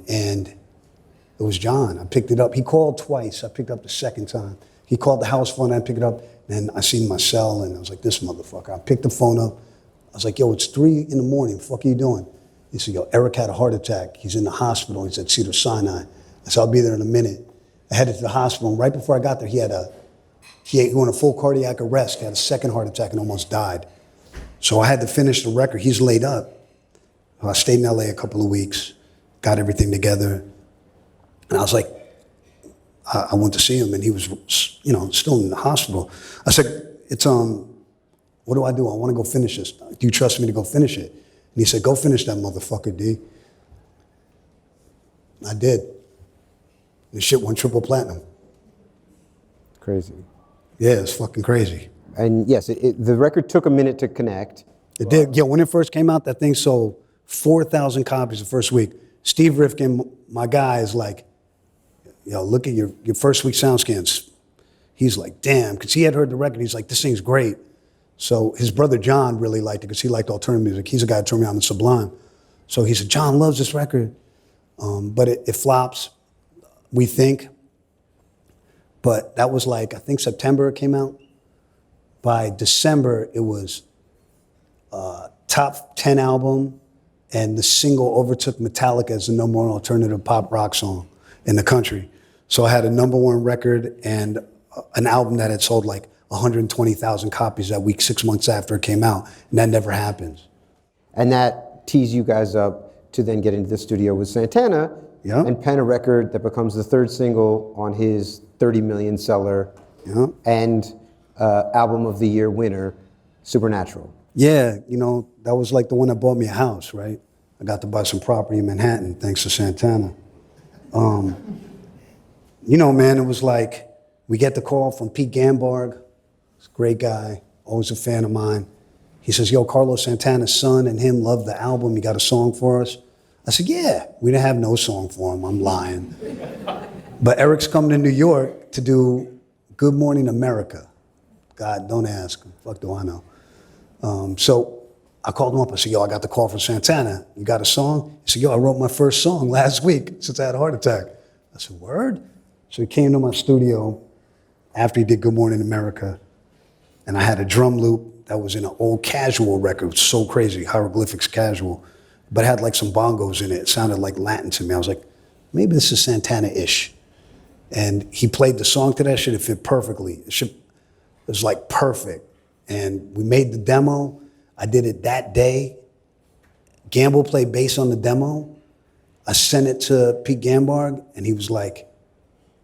Speaker 1: And it was John. I picked it up. He called twice. I picked up the second time. He called the house phone. I picked it up. And I seen my cell and I was like, this motherfucker. I picked the phone up. I was like, yo, it's 3 in the morning. What the fuck are you doing? He said, yo, Eric had a heart attack. He's in the hospital. He's at Cedars-Sinai. I said, I'll be there in a minute. I headed to the hospital. And right before I got there, he went a full cardiac arrest. He had a second heart attack and almost died. So I had to finish the record. He's laid up. I stayed in LA a couple of weeks, got everything together. And I was like, I went to see him and he was, still in the hospital. I said, what do? I want to go finish this. Do you trust me to go finish it? And he said, go finish that motherfucker, D. I did. The shit went triple platinum.
Speaker 2: Crazy.
Speaker 1: Yeah, it's fucking crazy.
Speaker 2: And yes, the record took a minute to connect.
Speaker 1: It did. Yeah, when it first came out, that thing sold 4,000 copies the first week. Steve Rifkin, my guy, is like, yo, look at your first week sound scans. He's like, damn, because he had heard the record. He's like, this thing's great. So his brother John really liked it because he liked alternative music. He's a guy who turned me on to Sublime. So he said, John loves this record. But it flops, we think. But that was like, I think September it came out. By December, it was top 10 album, and the single overtook Metallica as the number one alternative pop rock song in the country. So I had a number one record and an album that had sold like 120,000 copies that week, 6 months after it came out, and that never happens.
Speaker 2: And that tees you guys up to then get into the studio with Santana and pen a record that becomes the third single on his 30 million seller and album of the year winner, Supernatural. Yeah,
Speaker 1: you know, that was like the one that bought me a house, right? I got to buy some property in Manhattan thanks to Santana. You know, man, it was like, we get the call from Pete Gambarg. He's a great guy, always a fan of mine. He says, yo, Carlos Santana's son and him love the album. You got a song for us? I said, yeah. We didn't have no song for him. I'm lying. But Eric's coming to New York to do Good Morning America. God, don't ask. Fuck do I know. So I called him up. I said, yo, I got the call from Santana. You got a song? He said, yo, I wrote my first song last week since I had a heart attack. I said, word? So he came to my studio after he did Good Morning America, and I had a drum loop that was in an old Casual record. It was so crazy, Hieroglyphics Casual, but it had like some bongos in it. It sounded like Latin to me. I was like, maybe this is Santana-ish. And he played the song to that shit. It fit perfectly. It was like perfect. And we made the demo. I did it that day. Gamble played bass on the demo. I sent it to Pete Gambarg, and he was like,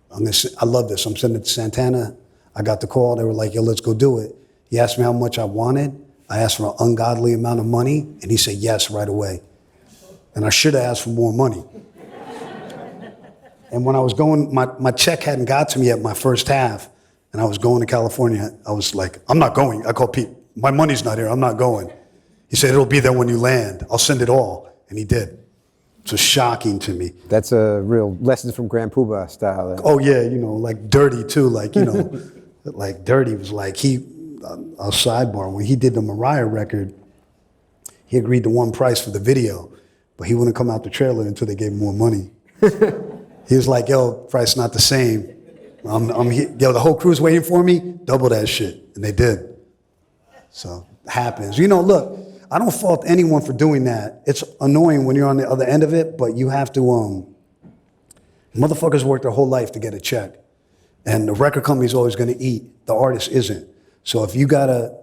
Speaker 1: I love this. I'm sending it to Santana. I got the call. They were like, yo, let's go do it. He asked me how much I wanted. I asked for an ungodly amount of money, and he said yes right away. And I should have asked for more money. And when I was going, my check hadn't got to me yet, my first half, and I was going to California. I was like, I'm not going. I called Pete. My money's not here. I'm not going. He said, it'll be there when you land. I'll send it all. And he did. It was shocking to me.
Speaker 2: That's a real lessons from Grand Poobah style.
Speaker 1: Oh yeah, you know, like Dirty too, like, you know, like Dirty was like, a sidebar, when he did the Mariah record, he agreed to one price for the video, but he wouldn't come out the trailer until they gave him more money. He was like, yo, price not the same. Yo, the whole crew's waiting for me, double that shit. And they did. So it happens. You know, look, I don't fault anyone for doing that. It's annoying when you're on the other end of it, but you have to, motherfuckers work their whole life to get a check. And the record company's always gonna eat. The artist isn't. So if you gotta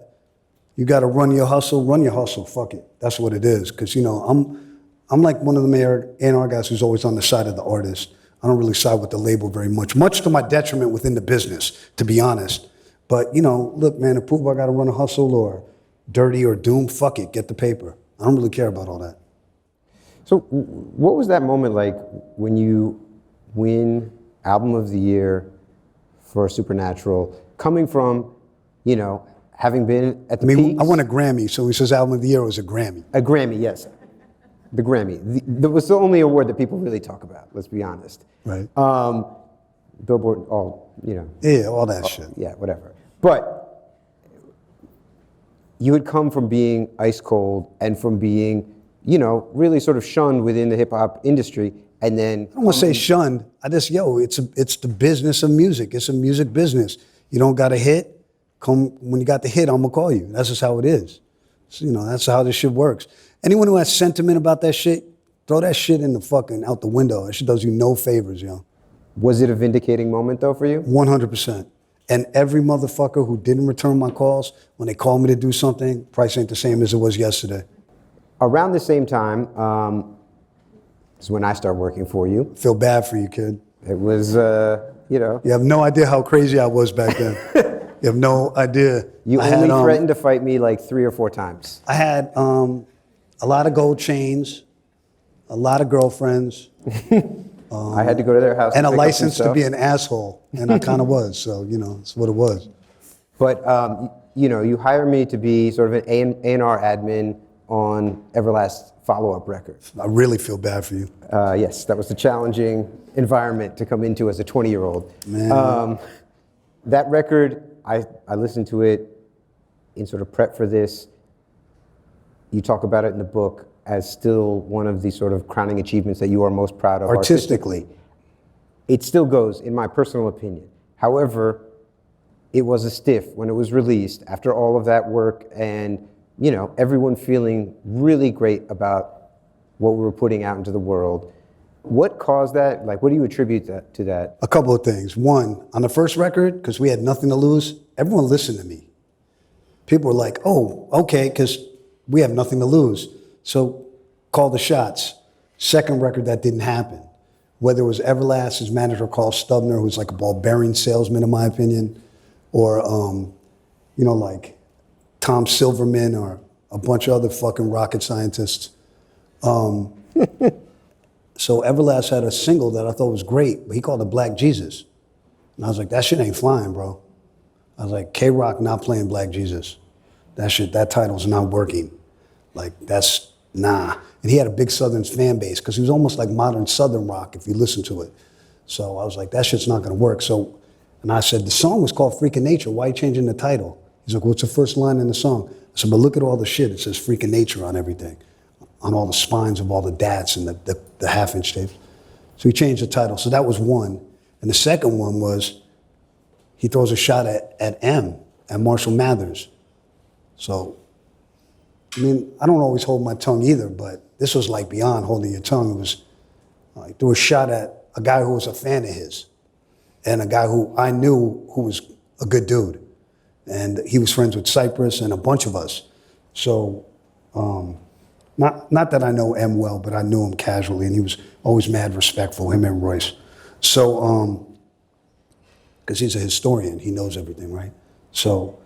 Speaker 1: run your hustle, fuck it. That's what it is. Cause you know, I'm like one of the A&R guys who's always on the side of the artist. I don't really side with the label very much to my detriment within the business, to be honest. But you know, look, man, if Poobah gotta run a hustle or Dirty or Doom, fuck it, get the paper. I don't really care about all that.
Speaker 2: So what was that moment like when you win Album of the Year for Supernatural, coming from, you know, having been at the peaks?
Speaker 1: I won a Grammy, so he says Album of the Year was a Grammy.
Speaker 2: A Grammy, yes. The Grammy. That was the only award that people really talk about, let's be honest.
Speaker 1: Right.
Speaker 2: Billboard, all, you know.
Speaker 1: Yeah, all that shit.
Speaker 2: Yeah, whatever. But you had come from being ice cold and from being, you know, really sort of shunned within the hip hop industry, and then
Speaker 1: I don't want to say shunned. I just, it's the business of music. It's a music business. You don't got a hit, when you got the hit, I'm gonna call you. That's just how it is. So, you know, that's how this shit works. Anyone who has sentiment about that shit, throw that shit in the fucking out the window. That shit does you no favors, yo.
Speaker 2: Was it a vindicating moment though for you?
Speaker 1: 100%. And every motherfucker who didn't return my calls, when they call me to do something, price ain't the same as it was yesterday.
Speaker 2: Around the same time is when I started working for you.
Speaker 1: Feel bad for you, kid.
Speaker 2: It was, you know.
Speaker 1: You have no idea how crazy I was back then. You have no idea.
Speaker 2: You only threatened to fight me like 3 or 4 times.
Speaker 1: I had a lot of gold chains, a lot of girlfriends.
Speaker 2: I had to go to their house.
Speaker 1: And a license to be an asshole. And I kind of was, so, you know, it's what it was.
Speaker 2: But, you know, you hired me to be sort of an A&R admin on Everlast follow-up record.
Speaker 1: I really feel bad for you.
Speaker 2: Yes, that was a challenging environment to come into as a 20-year-old.
Speaker 1: Man.
Speaker 2: That record, I listened to it in sort of prep for this. You talk about it in the book as still one of the sort of crowning achievements that you are most proud of
Speaker 1: artistically.
Speaker 2: It still goes, in my personal opinion. However, it was a stiff when it was released after all of that work and, you know, everyone feeling really great about what we were putting out into the world. What caused that? Like, what do you attribute that, to that?
Speaker 1: A couple of things. One, on the first record, because we had nothing to lose, everyone listened to me. People were like, oh, okay, because we have nothing to lose. So call the shots. Second record, that didn't happen. Whether it was Everlast, his manager Carl Stubner, who's like a ball bearing salesman in my opinion, or, you know, like Tom Silverman or a bunch of other fucking rocket scientists. So Everlast had a single that I thought was great, but he called it Black Jesus. And I was like, that shit ain't flying, bro. I was like, K-Rock not playing Black Jesus. That title's not working. Like, that's, nah. And he had a big Southern fan base because he was almost like modern Southern rock if you listen to it. So I was like, that shit's not gonna work. So, and I said, the song was called Freakin' Nature. Why are you changing the title? He's like, what's the first line in the song? I said, but look at all the shit. It says Freakin' Nature on everything, on all the spines of all the dats and the half-inch tapes. So he changed the title. So that was one. And the second one was he throws a shot at Marshall Mathers. So, I mean, I don't always hold my tongue either, but this was like beyond holding your tongue. It was like threw a shot at a guy who was a fan of his and a guy who I knew who was a good dude. And he was friends with Cypress and a bunch of us. So, not that I know M well, but I knew him casually, and he was always mad respectful, him and Royce. So, because he's a historian, he knows everything, right? So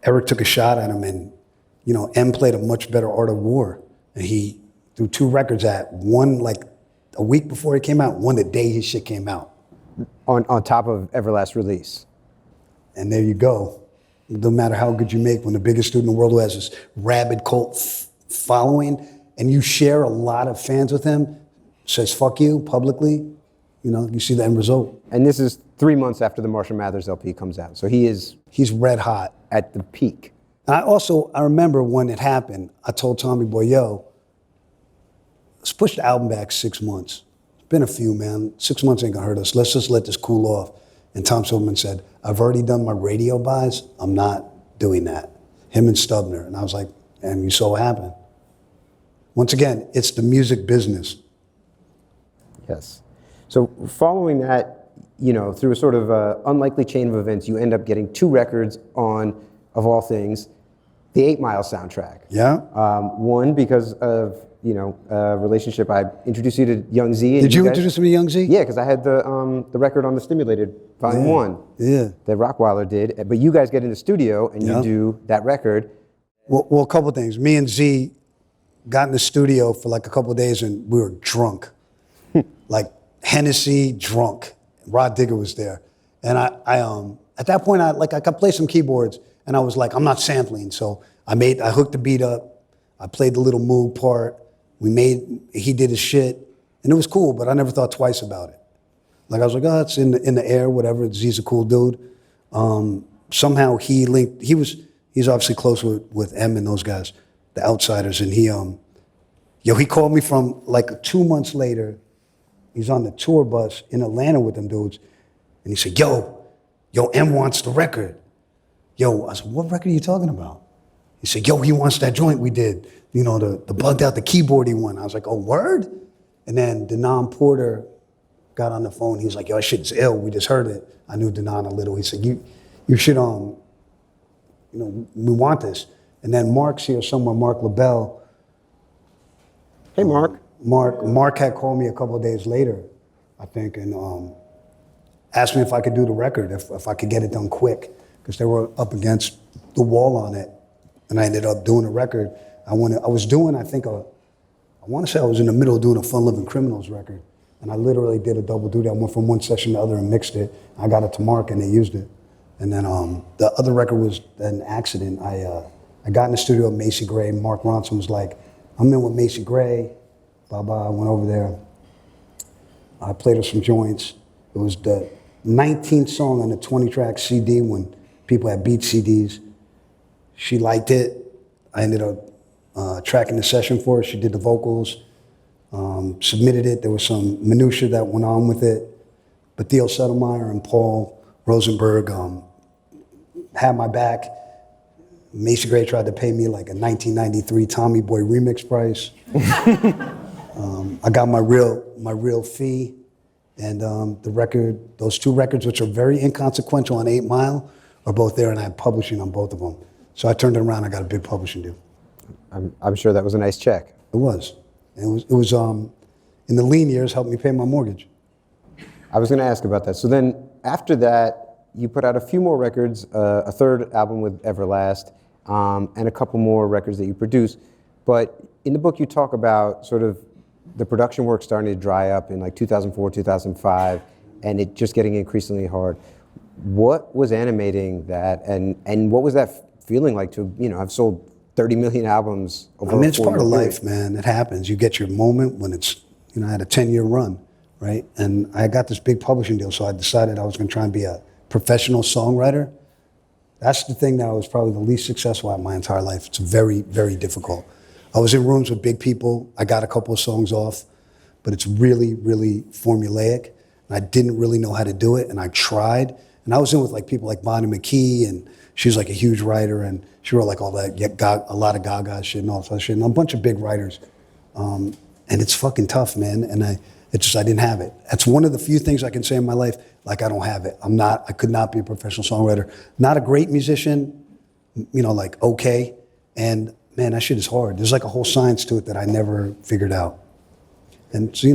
Speaker 1: Eric took a shot at him, and, you know, M played a much better Art of War. And he threw two records at one, like a week before it came out, one the day his shit came out.
Speaker 2: On top of Everlast release.
Speaker 1: And there you go. It doesn't matter how good you make when the biggest dude in the world who has this rabid cult following, and you share a lot of fans with him, says fuck you publicly, you know, you see the end result.
Speaker 2: And this is 3 months after the Marshall Mathers LP comes out. So
Speaker 1: he's red hot.
Speaker 2: At the peak.
Speaker 1: And I remember when it happened, I told Tommy Boy, yo, let's push the album back 6 months. It's been a few, man. 6 months ain't gonna hurt us. Let's just let this cool off. And Tom Silverman said, I've already done my radio buys. I'm not doing that. Him and Stubner. And I was like, and you saw what happened. Once again, it's the music business.
Speaker 2: Yes. So following that, you know, through a sort of unlikely chain of events, you end up getting 2 records on, of all things, the 8 Mile soundtrack.
Speaker 1: Yeah.
Speaker 2: One, because of, you know, a relationship. I introduced you to Young Z.
Speaker 1: Did you introduce me to Young Z?
Speaker 2: Yeah, because I had the record on the Stimulated, Volume 1.
Speaker 1: Yeah.
Speaker 2: That Rockweiler did. But you guys get in the studio and you do that record.
Speaker 1: Well, a couple of things. Me and Z got in the studio for like a couple of days and we were drunk. Like Hennessy drunk. Rod Digger was there. And I at that point, I could play some keyboards and I was like, I'm not sampling. So I hooked the beat up. I played the little Moog part. He did his shit and it was cool, but I never thought twice about it. Like I was like, oh, it's in the air, whatever. Z's a cool dude. Somehow he linked, he's obviously close with M and those guys, the Outsiders. And he called me from like 2 months later. He's on the tour bus in Atlanta with them dudes. And he said, yo, M wants the record. Yo, I said, what record are you talking about? He said, yo, he wants that joint we did. You know, the bugged out, the keyboardy one. I was like, oh, word? And then Denon Porter got on the phone. He was like, yo, that shit's ill. We just heard it. I knew Denon a little. He said, you should, you know, we want this. And then Mark's here somewhere, Mark LaBelle.
Speaker 2: Hey, Mark.
Speaker 1: Mark had called me a couple of days later, I think, and asked me if I could do the record, if I could get it done quick, because they were up against the wall on it. And I ended up doing a record. I was doing, I think, I want to say I was in the middle of doing a Fun Living Criminals record. And I literally did a double duty. I went from one session to the other and mixed it. I got it to Mark and they used it. And then the other record was an accident. I got in the studio with Macy Gray. Mark Ronson was like, I'm in with Macy Gray. Bye-bye, I went over there. I played her some joints. It was the 19th song on the 20-track CD when people had beat CDs. She liked it. I ended up tracking the session for her. She did the vocals, submitted it. There was some minutia that went on with it. But Theo Settlemyer and Paul Rosenberg had my back. Macy Gray tried to pay me like a 1993 Tommy Boy remix price. I got my real fee, and the record, those two records, which are very inconsequential on 8 Mile, are both there, and I had publishing on both of them. So I turned it around. I got a big publishing deal.
Speaker 2: I'm sure that was a nice check.
Speaker 1: It was. It was in the lean years, helped me pay my mortgage.
Speaker 2: I was going to ask about that. So then after that, you put out a few more records, a third album with Everlast, and a couple more records that you produced. But in the book, you talk about sort of the production work starting to dry up in like 2004, 2005, and it just getting increasingly hard. What was animating that, and what was that feeling like to, have sold 30 million albums over
Speaker 1: It's part of life, man. It happens. You get your moment when it's, I had a 10-year run, right? And I got this big publishing deal, so I decided I was going to try and be a professional songwriter. That's the thing that I was probably the least successful at my entire life. It's very, very difficult. I was in rooms with big people. I got a couple of songs off, but it's really, really formulaic. And I didn't really know how to do it, and I tried. And I was in with like people like Bonnie McKee, and she was like a huge writer, and she wrote like all that, a lot of Gaga shit and all that shit, and a bunch of big writers. And it's fucking tough, man. And I didn't have it. That's one of the few things I can say in my life, like I don't have it. I could not be a professional songwriter. Not a great musician, like okay. And man, that shit is hard. There's like a whole science to it that I never figured out. And so,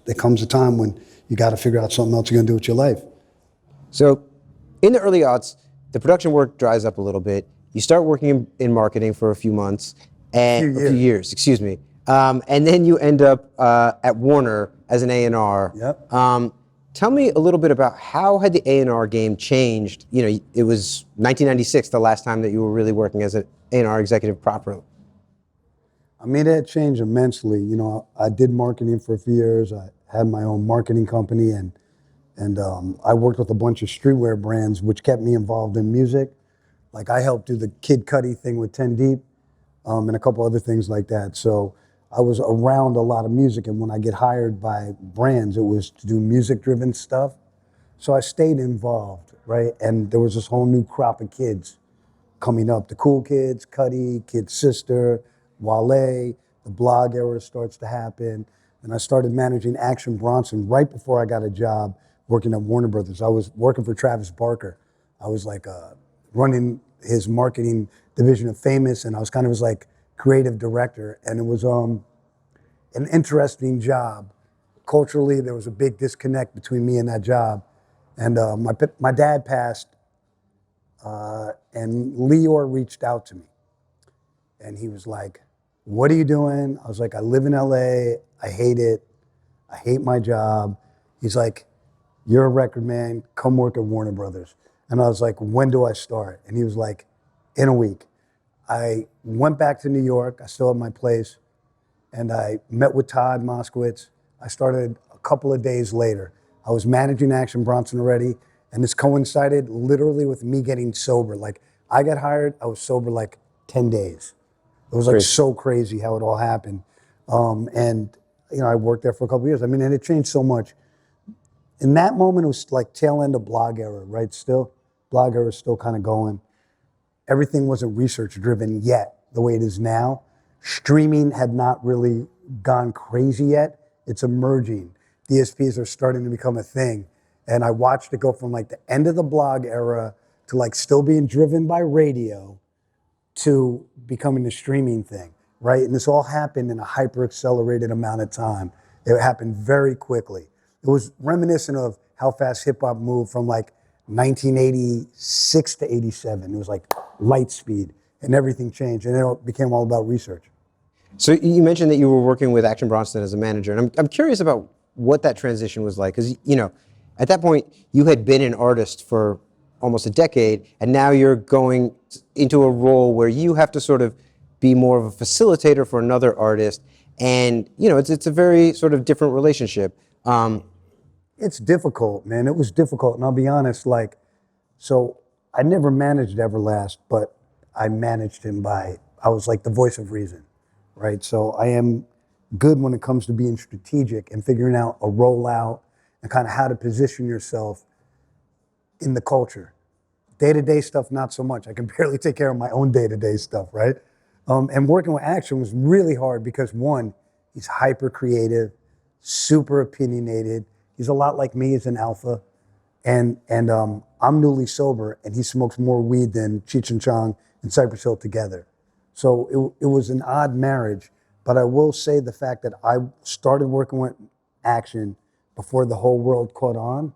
Speaker 1: there comes a time when you got to figure out something else you're gonna do with your life.
Speaker 2: So in the early aughts, the production work dries up a little bit. You start working in marketing for a few months, and a few years, excuse me. And then you end up at Warner as an A&R.
Speaker 1: Yep.
Speaker 2: Tell me a little bit about how had the A&R game changed? It was 1996, the last time that you were really working as an A&R executive properly.
Speaker 1: It had changed immensely. I did marketing for a few years. I had my own marketing company, and I worked with a bunch of streetwear brands, which kept me involved in music. Like I helped do the Kid Cudi thing with 10 Deep, and a couple other things like that. So I was around a lot of music, and when I get hired by brands, it was to do music-driven stuff. So I stayed involved, right? And there was this whole new crop of kids coming up. The cool kids, Cudi, Kid Sister, Wale, the blog era starts to happen. And I started managing Action Bronson right before I got a job working at Warner Brothers. I was working for Travis Barker. I was like running his marketing division of Famous, and I was kind of his like creative director. And it was an interesting job. Culturally, there was a big disconnect between me and that job. And my dad passed, and Leor reached out to me. And he was like, "What are you doing?" I was like, "I live in LA. I hate it. I hate my job." He's like, "You're a record man. Come work at Warner Brothers." And I was like, "When do I start?" And he was like, "In a week." I went back to New York. I still had my place. And I met with Todd Moskowitz. I started a couple of days later. I was managing Action Bronson already. And this coincided literally with me getting sober. Like I got hired, I was sober like 10 days. It was like so crazy how it all happened. I worked there for a couple of years. And it changed so much. In that moment, it was like tail end of blog era, right? Still, blog era is still kind of going. Everything wasn't research driven yet, the way it is now. Streaming had not really gone crazy yet. It's emerging. DSPs are starting to become a thing. And I watched it go from like the end of the blog era to like still being driven by radio to becoming a streaming thing, right? And this all happened in a hyper accelerated amount of time. It happened very quickly. It was reminiscent of how fast hip hop moved from like 1986 to 87. It was like light speed, and everything changed, and it became all about research.
Speaker 2: So you mentioned that you were working with Action Bronson as a manager, and I'm curious about what that transition was like, because at that point you had been an artist for almost a decade, and now you're going into a role where you have to sort of be more of a facilitator for another artist, and it's a very sort of different relationship.
Speaker 1: It's difficult, man. It was difficult, and I'll be honest. So I never managed Everlast, but I managed him I was like the voice of reason, right? So I am good when it comes to being strategic and figuring out a rollout and kind of how to position yourself in the culture. Day-to-day stuff, not so much. I can barely take care of my own day-to-day stuff, right? And working with Action was really hard because one, he's hyper creative, super opinionated. He's a lot like me as an alpha. And I'm newly sober, and he smokes more weed than Cheech and Chong and Cypress Hill together. So it was an odd marriage, but I will say the fact that I started working with Action before the whole world caught on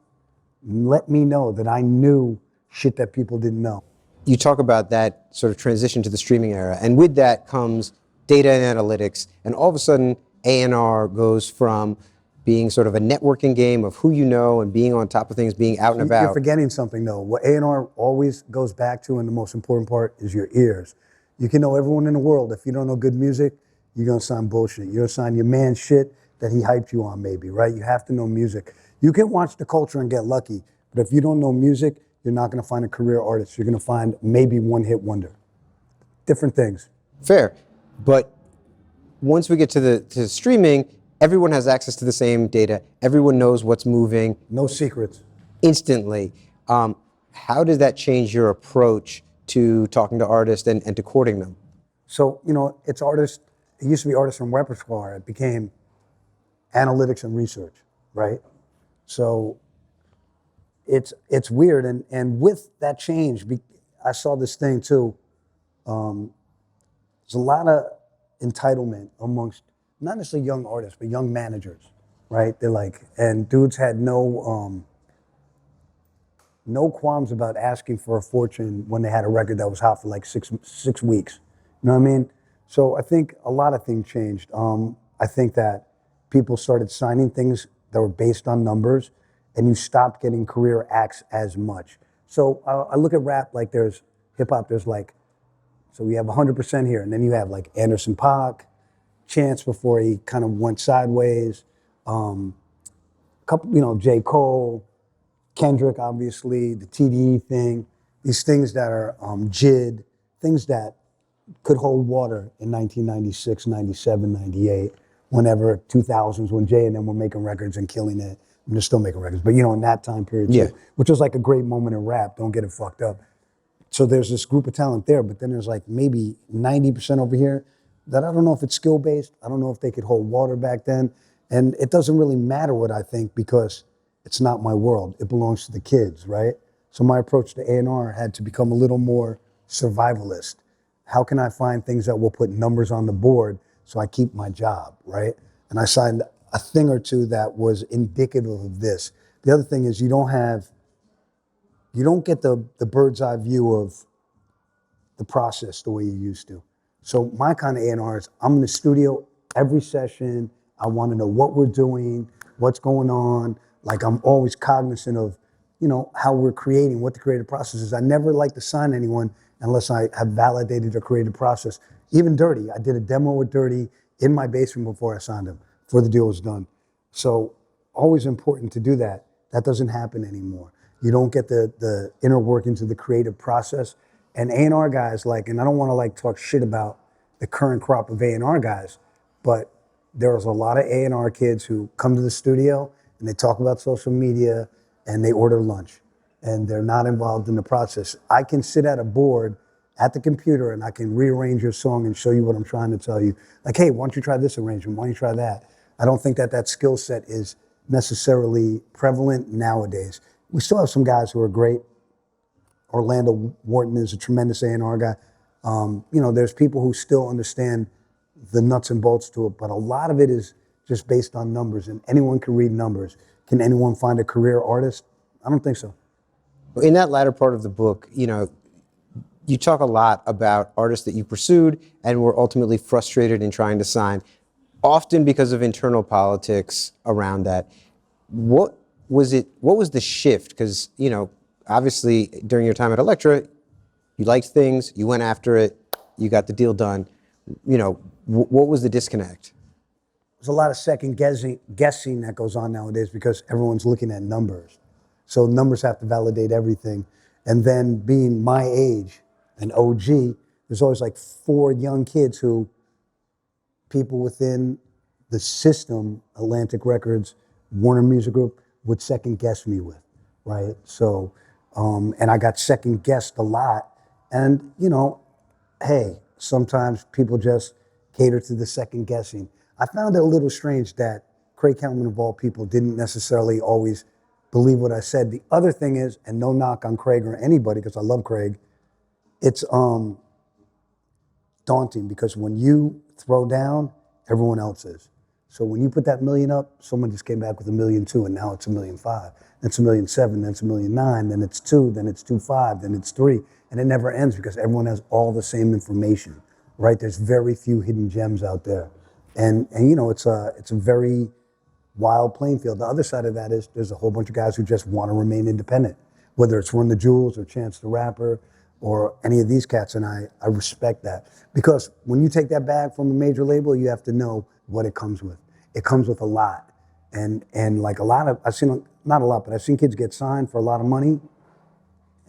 Speaker 1: let me know that I knew shit that people didn't know.
Speaker 2: You talk about that sort of transition to the streaming era, and with that comes data and analytics, and all of a sudden A&R goes from being sort of a networking game of who you know and being on top of things, being out and about.
Speaker 1: You're forgetting something though. What A&R always goes back to, and the most important part, is your ears. You can know everyone in the world. If you don't know good music, you're gonna sign bullshit. You're gonna sign your man shit that he hyped you on maybe, right? You have to know music. You can watch the culture and get lucky, but if you don't know music, you're not gonna find a career artist. You're gonna find maybe one hit wonder. Different things.
Speaker 2: Fair, but once we get to the streaming, everyone has access to the same data. Everyone knows what's moving.
Speaker 1: No secrets.
Speaker 2: Instantly. How does that change your approach to talking to artists and to courting them?
Speaker 1: So, it's artists, it used to be artists from repertoire. It became analytics and research, right? So it's weird. And with that change, I saw this thing too. There's a lot of entitlement amongst not necessarily young artists, but young managers, right? They're like, and dudes had no qualms about asking for a fortune when they had a record that was hot for like six weeks. You know what I mean? So I think a lot of things changed. I think that people started signing things that were based on numbers, and you stopped getting career acts as much. So I look at rap like there's hip hop. There's like, so we have 100% here, and then you have like Anderson .Paak, Chance before he kind of went sideways, couple, J. Cole, Kendrick, obviously, the TDE thing, these things that are JID, things that could hold water in 1996, 97, 98, whenever 2000s, when Jay and them were making records and killing it. And they're still making records, but in that time period too,
Speaker 2: Yeah.
Speaker 1: which was like a great moment in rap, don't get it fucked up. So there's this group of talent there, but then there's like maybe 90% over here that I don't know if it's skill-based. I don't know if they could hold water back then. And it doesn't really matter what I think because it's not my world. It belongs to the kids, right? So my approach to A&R had to become a little more survivalist. How can I find things that will put numbers on the board so I keep my job, right? And I signed a thing or two that was indicative of this. The other thing is you don't get the bird's eye view of the process the way you used to. So my kind of A&R is I'm in the studio every session. I want to know what we're doing, what's going on. Like I'm always cognizant of, how we're creating, what the creative process is. I never like to sign anyone unless I have validated the creative process. Even Dirty, I did a demo with Dirty in my basement before I signed him, before the deal was done. So always important to do that. That doesn't happen anymore. You don't get the inner workings of the creative process. And A&R guys, and I don't want to talk shit about the current crop of A&R guys, but there's a lot of A&R kids who come to the studio and they talk about social media and they order lunch and they're not involved in the process. I can sit at a board at the computer and I can rearrange your song and show you what I'm trying to tell you. Like, hey, why don't you try this arrangement? Why don't you try that? I don't think that skill set is necessarily prevalent nowadays. We still have some guys who are great. Orlando Wharton is a tremendous A&R guy. There's people who still understand the nuts and bolts to it, but a lot of it is just based on numbers, and anyone can read numbers. Can anyone find a career artist? I don't think so.
Speaker 2: In that latter part of the book, you talk a lot about artists that you pursued and were ultimately frustrated in trying to sign, often because of internal politics around that. What was the shift? Because, obviously during your time at Elektra, you liked things, you went after it, you got the deal done. What was the disconnect?
Speaker 1: There's a lot of second guessing that goes on nowadays because everyone's looking at numbers. So numbers have to validate everything. And then being my age, an OG, there's always 4 young kids who people within the system, Atlantic Records, Warner Music Group, would second guess me with, right? So And I got second guessed a lot. And, you know, hey, sometimes people just cater to the second guessing. I found it a little strange that Craig Hellman, of all people, didn't necessarily always believe what I said. The other thing is, and no knock on Craig or anybody, because I love Craig, it's daunting because when you throw down, everyone else is. So when you put that million up, someone just came back with 1,000,002, and now it's 1,000,005. Then it's 1,000,007, then it's 1,000,009, then it's 2, then it's 2,5, then it's 3, and it never ends because everyone has all the same information, right? There's very few hidden gems out there, and you know it's a very wild playing field. The other side of that is there's a whole bunch of guys who just want to remain independent, whether it's Run the Jewels or Chance the Rapper or any of these cats, and I respect that. Because when you take that bag from a major label, you have to know what it comes with. It comes with a lot. And like a lot of, I've seen, not a lot, but I've seen kids get signed for a lot of money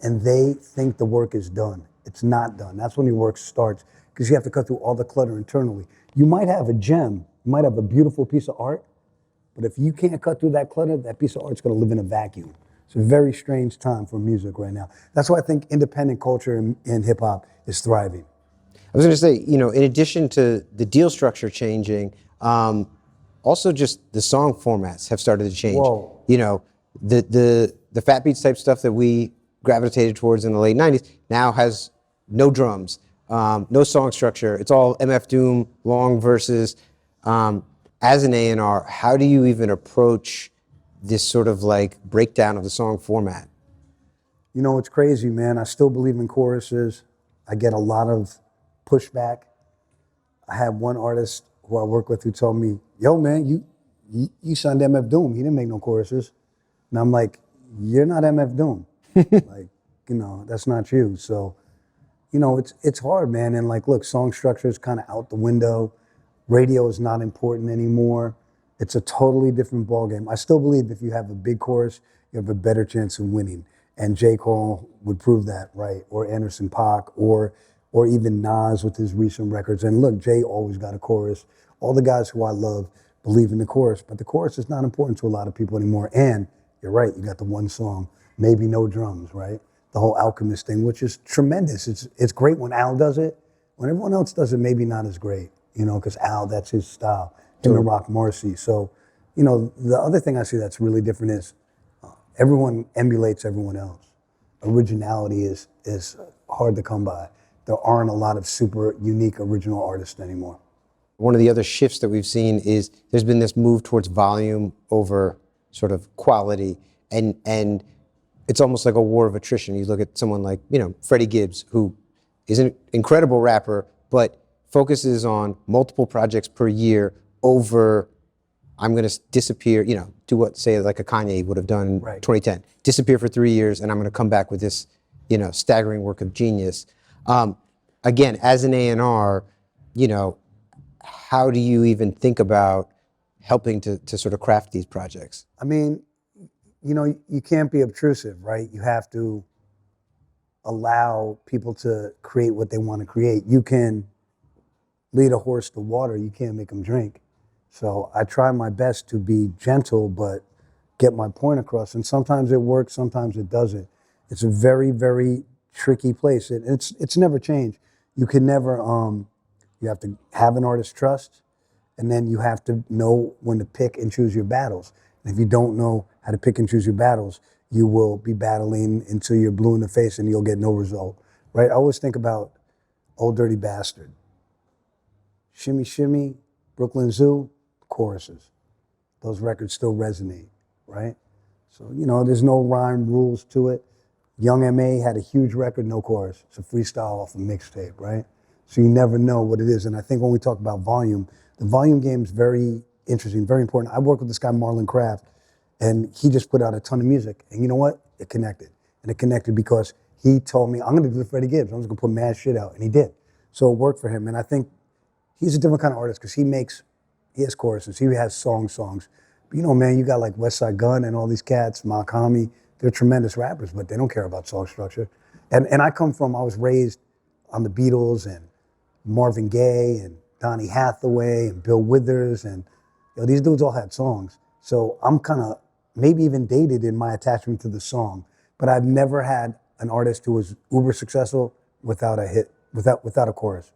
Speaker 1: and they think the work is done. It's not done. That's when your work starts because you have to cut through all the clutter internally. You might have a gem, you might have a beautiful piece of art, but if you can't cut through that clutter, that piece of art's gonna live in a vacuum. It's a very strange time for music right now. That's why I think independent culture in hip hop is thriving.
Speaker 2: I was going to say, you know, in addition to the deal structure changing, also just the song formats have started to change.
Speaker 1: Whoa.
Speaker 2: You know, the fat beats type stuff that we gravitated towards in the late 90s now has no drums, no song structure. It's all MF Doom, long verses. As an A&R, how do you even approach this sort of like breakdown of the song format?
Speaker 1: You know, it's crazy, man. I still believe in choruses. I get a lot of pushback. I had one artist who I work with who told me, yo, man, you signed MF Doom. He didn't make no choruses. And I'm like, you're not MF Doom. Like, you know, that's not you. So, you know, it's hard, man. And like, look, song structure is kind of out the window. Radio is not important anymore. It's a totally different ballgame. I still believe if you have a big chorus, you have a better chance of winning. And J. Cole would prove that, right? Or Anderson .Paak, or even Nas with his recent records. And look, Jay always got a chorus. All the guys who I love believe in the chorus, but the chorus is not important to a lot of people anymore. And you're right, you got the one song, maybe no drums, right? The whole Alchemist thing, which is tremendous. It's great when Al does it. When everyone else does it, maybe not as great, you know, because Al, that's his style. Him and Rock Marcy. So, you know, the other thing I see that's really different is everyone emulates everyone else. Originality is hard to come by. There aren't a lot of super unique original artists anymore.
Speaker 2: One of the other shifts that we've seen is there's been this move towards volume over sort of quality, and it's almost like a war of attrition. You look at someone like, you know, Freddie Gibbs, who is an incredible rapper, but focuses on multiple projects per year over, I'm going to disappear, you know, do what, say, like a Kanye would have done in 2010. Disappear for 3 years, and I'm going to come back with this, you know, staggering work of genius. Again, as an A&R, you know, how do you even think about helping to sort of craft these projects?
Speaker 1: I mean, you know, you can't be obtrusive, right? You have to allow people to create what they want to create. You can lead a horse to water, you can't make them drink. So I try my best to be gentle, but get my point across. And sometimes it works, sometimes it doesn't. It's a very, very tricky place. It's never changed. You can never, you have to have an artist's trust, and then you have to know when to pick and choose your battles. And if you don't know how to pick and choose your battles, you will be battling until you're blue in the face and you'll get no result, right? I always think about Old Dirty Bastard. Shimmy Shimmy, Brooklyn Zoo, choruses. Those records still resonate, right? So, you know, there's no rhyme rules to it. Young M.A. had a huge record, no chorus. It's a freestyle off a mixtape, right? So you never know what it is. And I think when we talk about volume, the volume game is very interesting, very important. I work with this guy, Marlon Craft, and he just put out a ton of music. And you know what? It connected. And it connected because he told me, I'm going to do the Freddie Gibbs. I'm just going to put mad shit out. And he did. So it worked for him. And I think he's a different kind of artist because he has choruses. He has songs. But you know, man, you got like West Side Gun and all these cats, Malcolm, they're tremendous rappers, but they don't care about song structure. And I was raised on the Beatles and Marvin Gaye and Donny Hathaway and Bill Withers, and you know, these dudes all had songs. So I'm kind of maybe even dated in my attachment to the song but I've never had an artist who was uber successful without a hit, without a chorus.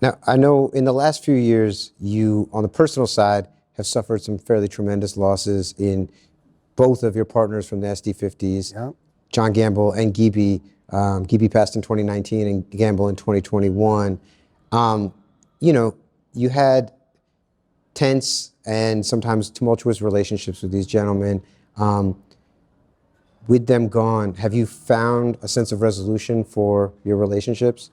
Speaker 2: Now, I know in the last few years, you, on the personal side, have suffered some fairly tremendous losses in both of your partners from the SD50s,
Speaker 1: Yeah.
Speaker 2: John Gamble and Gibi. Gibi passed in 2019 and Gamble in 2021. You know, you had tense and sometimes tumultuous relationships with these gentlemen. With them gone, have you found a sense of resolution for your relationships?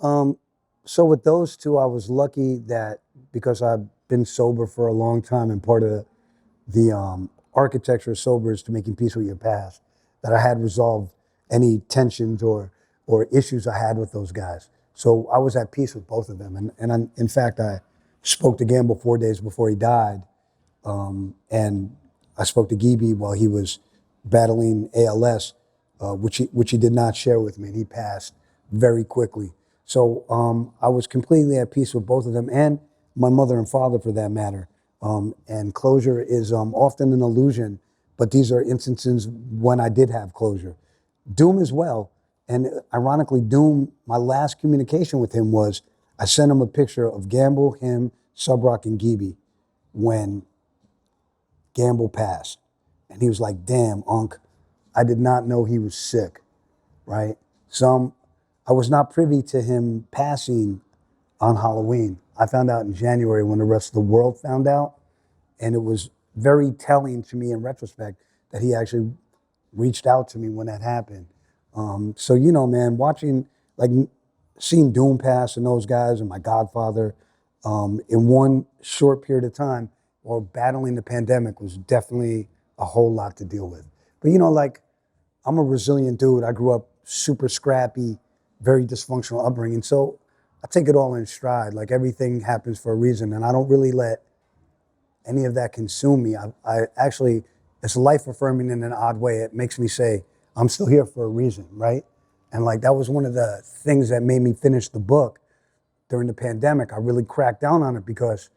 Speaker 1: So with those two, I was lucky that because I've been sober for a long time, and part of the architecture of sober is to making peace with your past, that I had resolved any tensions or issues I had with those guys. So I was at peace with both of them. In fact, I spoke to Gamble 4 days before he died, and I spoke to Gibi while he was battling ALS, which he did not share with me, and he passed very quickly. So I was completely at peace with both of them, and my mother and father, for that matter. And closure is often an illusion, but these are instances when I did have closure. Doom as well, and ironically, Doom, my last communication with him was I sent him a picture of Gamble, him, Subrock, and Gibi when Gamble passed. And he was like, damn, Unc, I did not know he was sick, right? I was not privy to him passing on Halloween. I found out in January when the rest of the world found out. And it was very telling to me in retrospect that he actually reached out to me when that happened. So, you know, man, seeing Doom pass and those guys and my godfather in one short period of time or battling the pandemic was definitely a whole lot to deal with. But, you know, like, I'm a resilient dude. I grew up super scrappy, very dysfunctional upbringing. So I take it all in stride. Like, everything happens for a reason, and I don't really let any of that consume me. I actually, it's life affirming in an odd way. It makes me say, I'm still here for a reason, right? And like, that was one of the things that made me finish the book during the pandemic. I really cracked down on it because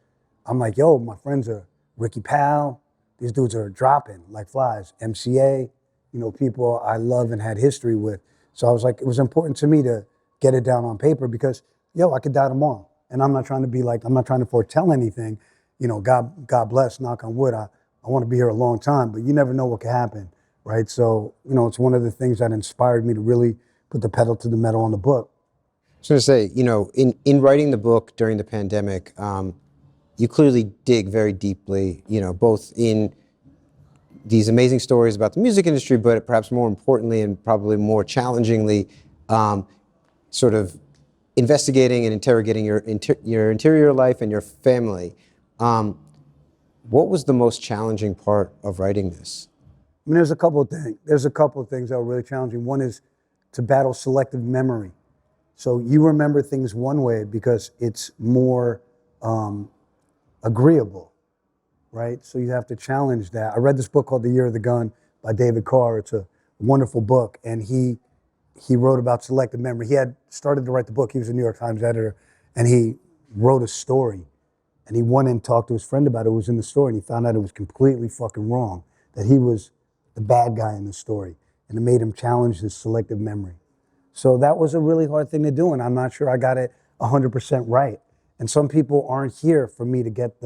Speaker 1: I'm like, yo, my friends are Ricky Powell. These dudes are dropping like flies. MCA, you know, people I love and had history with. So I was like, it was important to me to get it down on paper because, yo, I could die tomorrow. And I'm not trying to be like, I'm not trying to foretell anything. You know, God bless, knock on wood. I want to be here a long time, but you never know what could happen, right? So, you know, it's one of the things that inspired me to really put the pedal to the metal on the book.
Speaker 2: I was going to say, you know, in writing the book during the pandemic, you clearly dig very deeply, you know, both in these amazing stories about the music industry, but perhaps more importantly and probably more challengingly, sort of investigating and interrogating your interior life and your family. What was the most challenging part of writing this?
Speaker 1: I mean, there's a couple of things. There's a couple of things that were really challenging. One is to battle selective memory. So you remember things one way because it's more agreeable, right? So you have to challenge that. I read this book called The Year of the Gun by David Carr. It's a wonderful book, and he wrote about selective memory. He had started to write the book. He was a New York Times editor, and he wrote a story. And he went and talked to his friend about it who was in the story, and he found out it was completely fucking wrong, that he was the bad guy in the story. And it made him challenge his selective memory. So that was a really hard thing to do, and I'm not sure I got it 100% right. And some people aren't here for me to get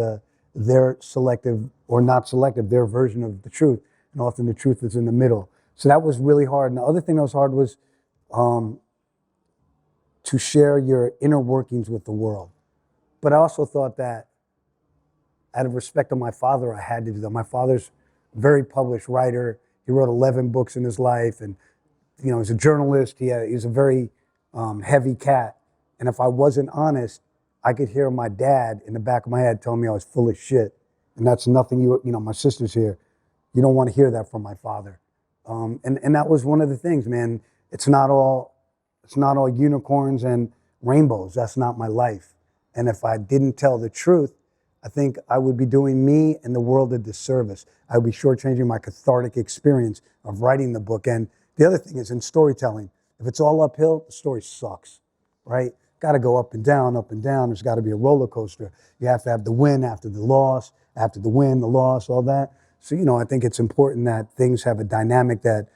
Speaker 1: their selective or not selective, their version of the truth. And often the truth is in the middle. So that was really hard. And the other thing that was hard was to share your inner workings with the world. But I also thought that out of respect of my father, I had to do that. My father's a very published writer. He wrote 11 books in his life. And, you know, he's a journalist. He's a very heavy cat. And if I wasn't honest, I could hear my dad in the back of my head telling me I was full of shit. And that's nothing you know, my sister's here. You don't want to hear that from my father. And that was one of the things, man. It's not all unicorns and rainbows. That's not my life. And if I didn't tell the truth, I think I would be doing me and the world a disservice. I would be shortchanging my cathartic experience of writing the book. And the other thing is in storytelling, if it's all uphill, the story sucks, right? Got to go up and down, up and down. There's got to be a roller coaster. You have to have the win after the loss, after the win, the loss, all that. So, you know, I think it's important that things have a dynamic that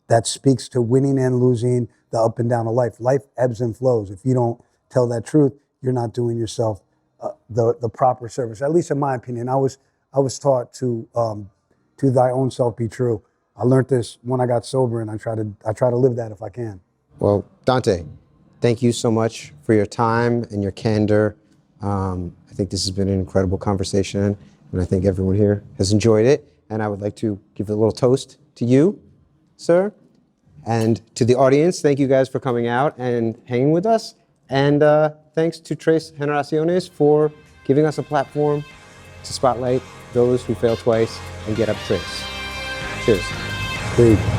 Speaker 1: that speaks to winning and losing, the up and down of life. Life ebbs and flows. If you don't tell that truth, you're not doing yourself the proper service. At least in my opinion, I was taught to thy own self be true. I learned this when I got sober, and I try to live that if I can.
Speaker 2: Well, Dante, thank you so much for your time and your candor. I think this has been an incredible conversation, and I think everyone here has enjoyed it. And I would like to give a little toast to you, sir, and to the audience. Thank you guys for coming out and hanging with us. And thanks to Tres Generaciones for giving us a platform to spotlight those who fail twice and get up Tres. Cheers.
Speaker 1: Great.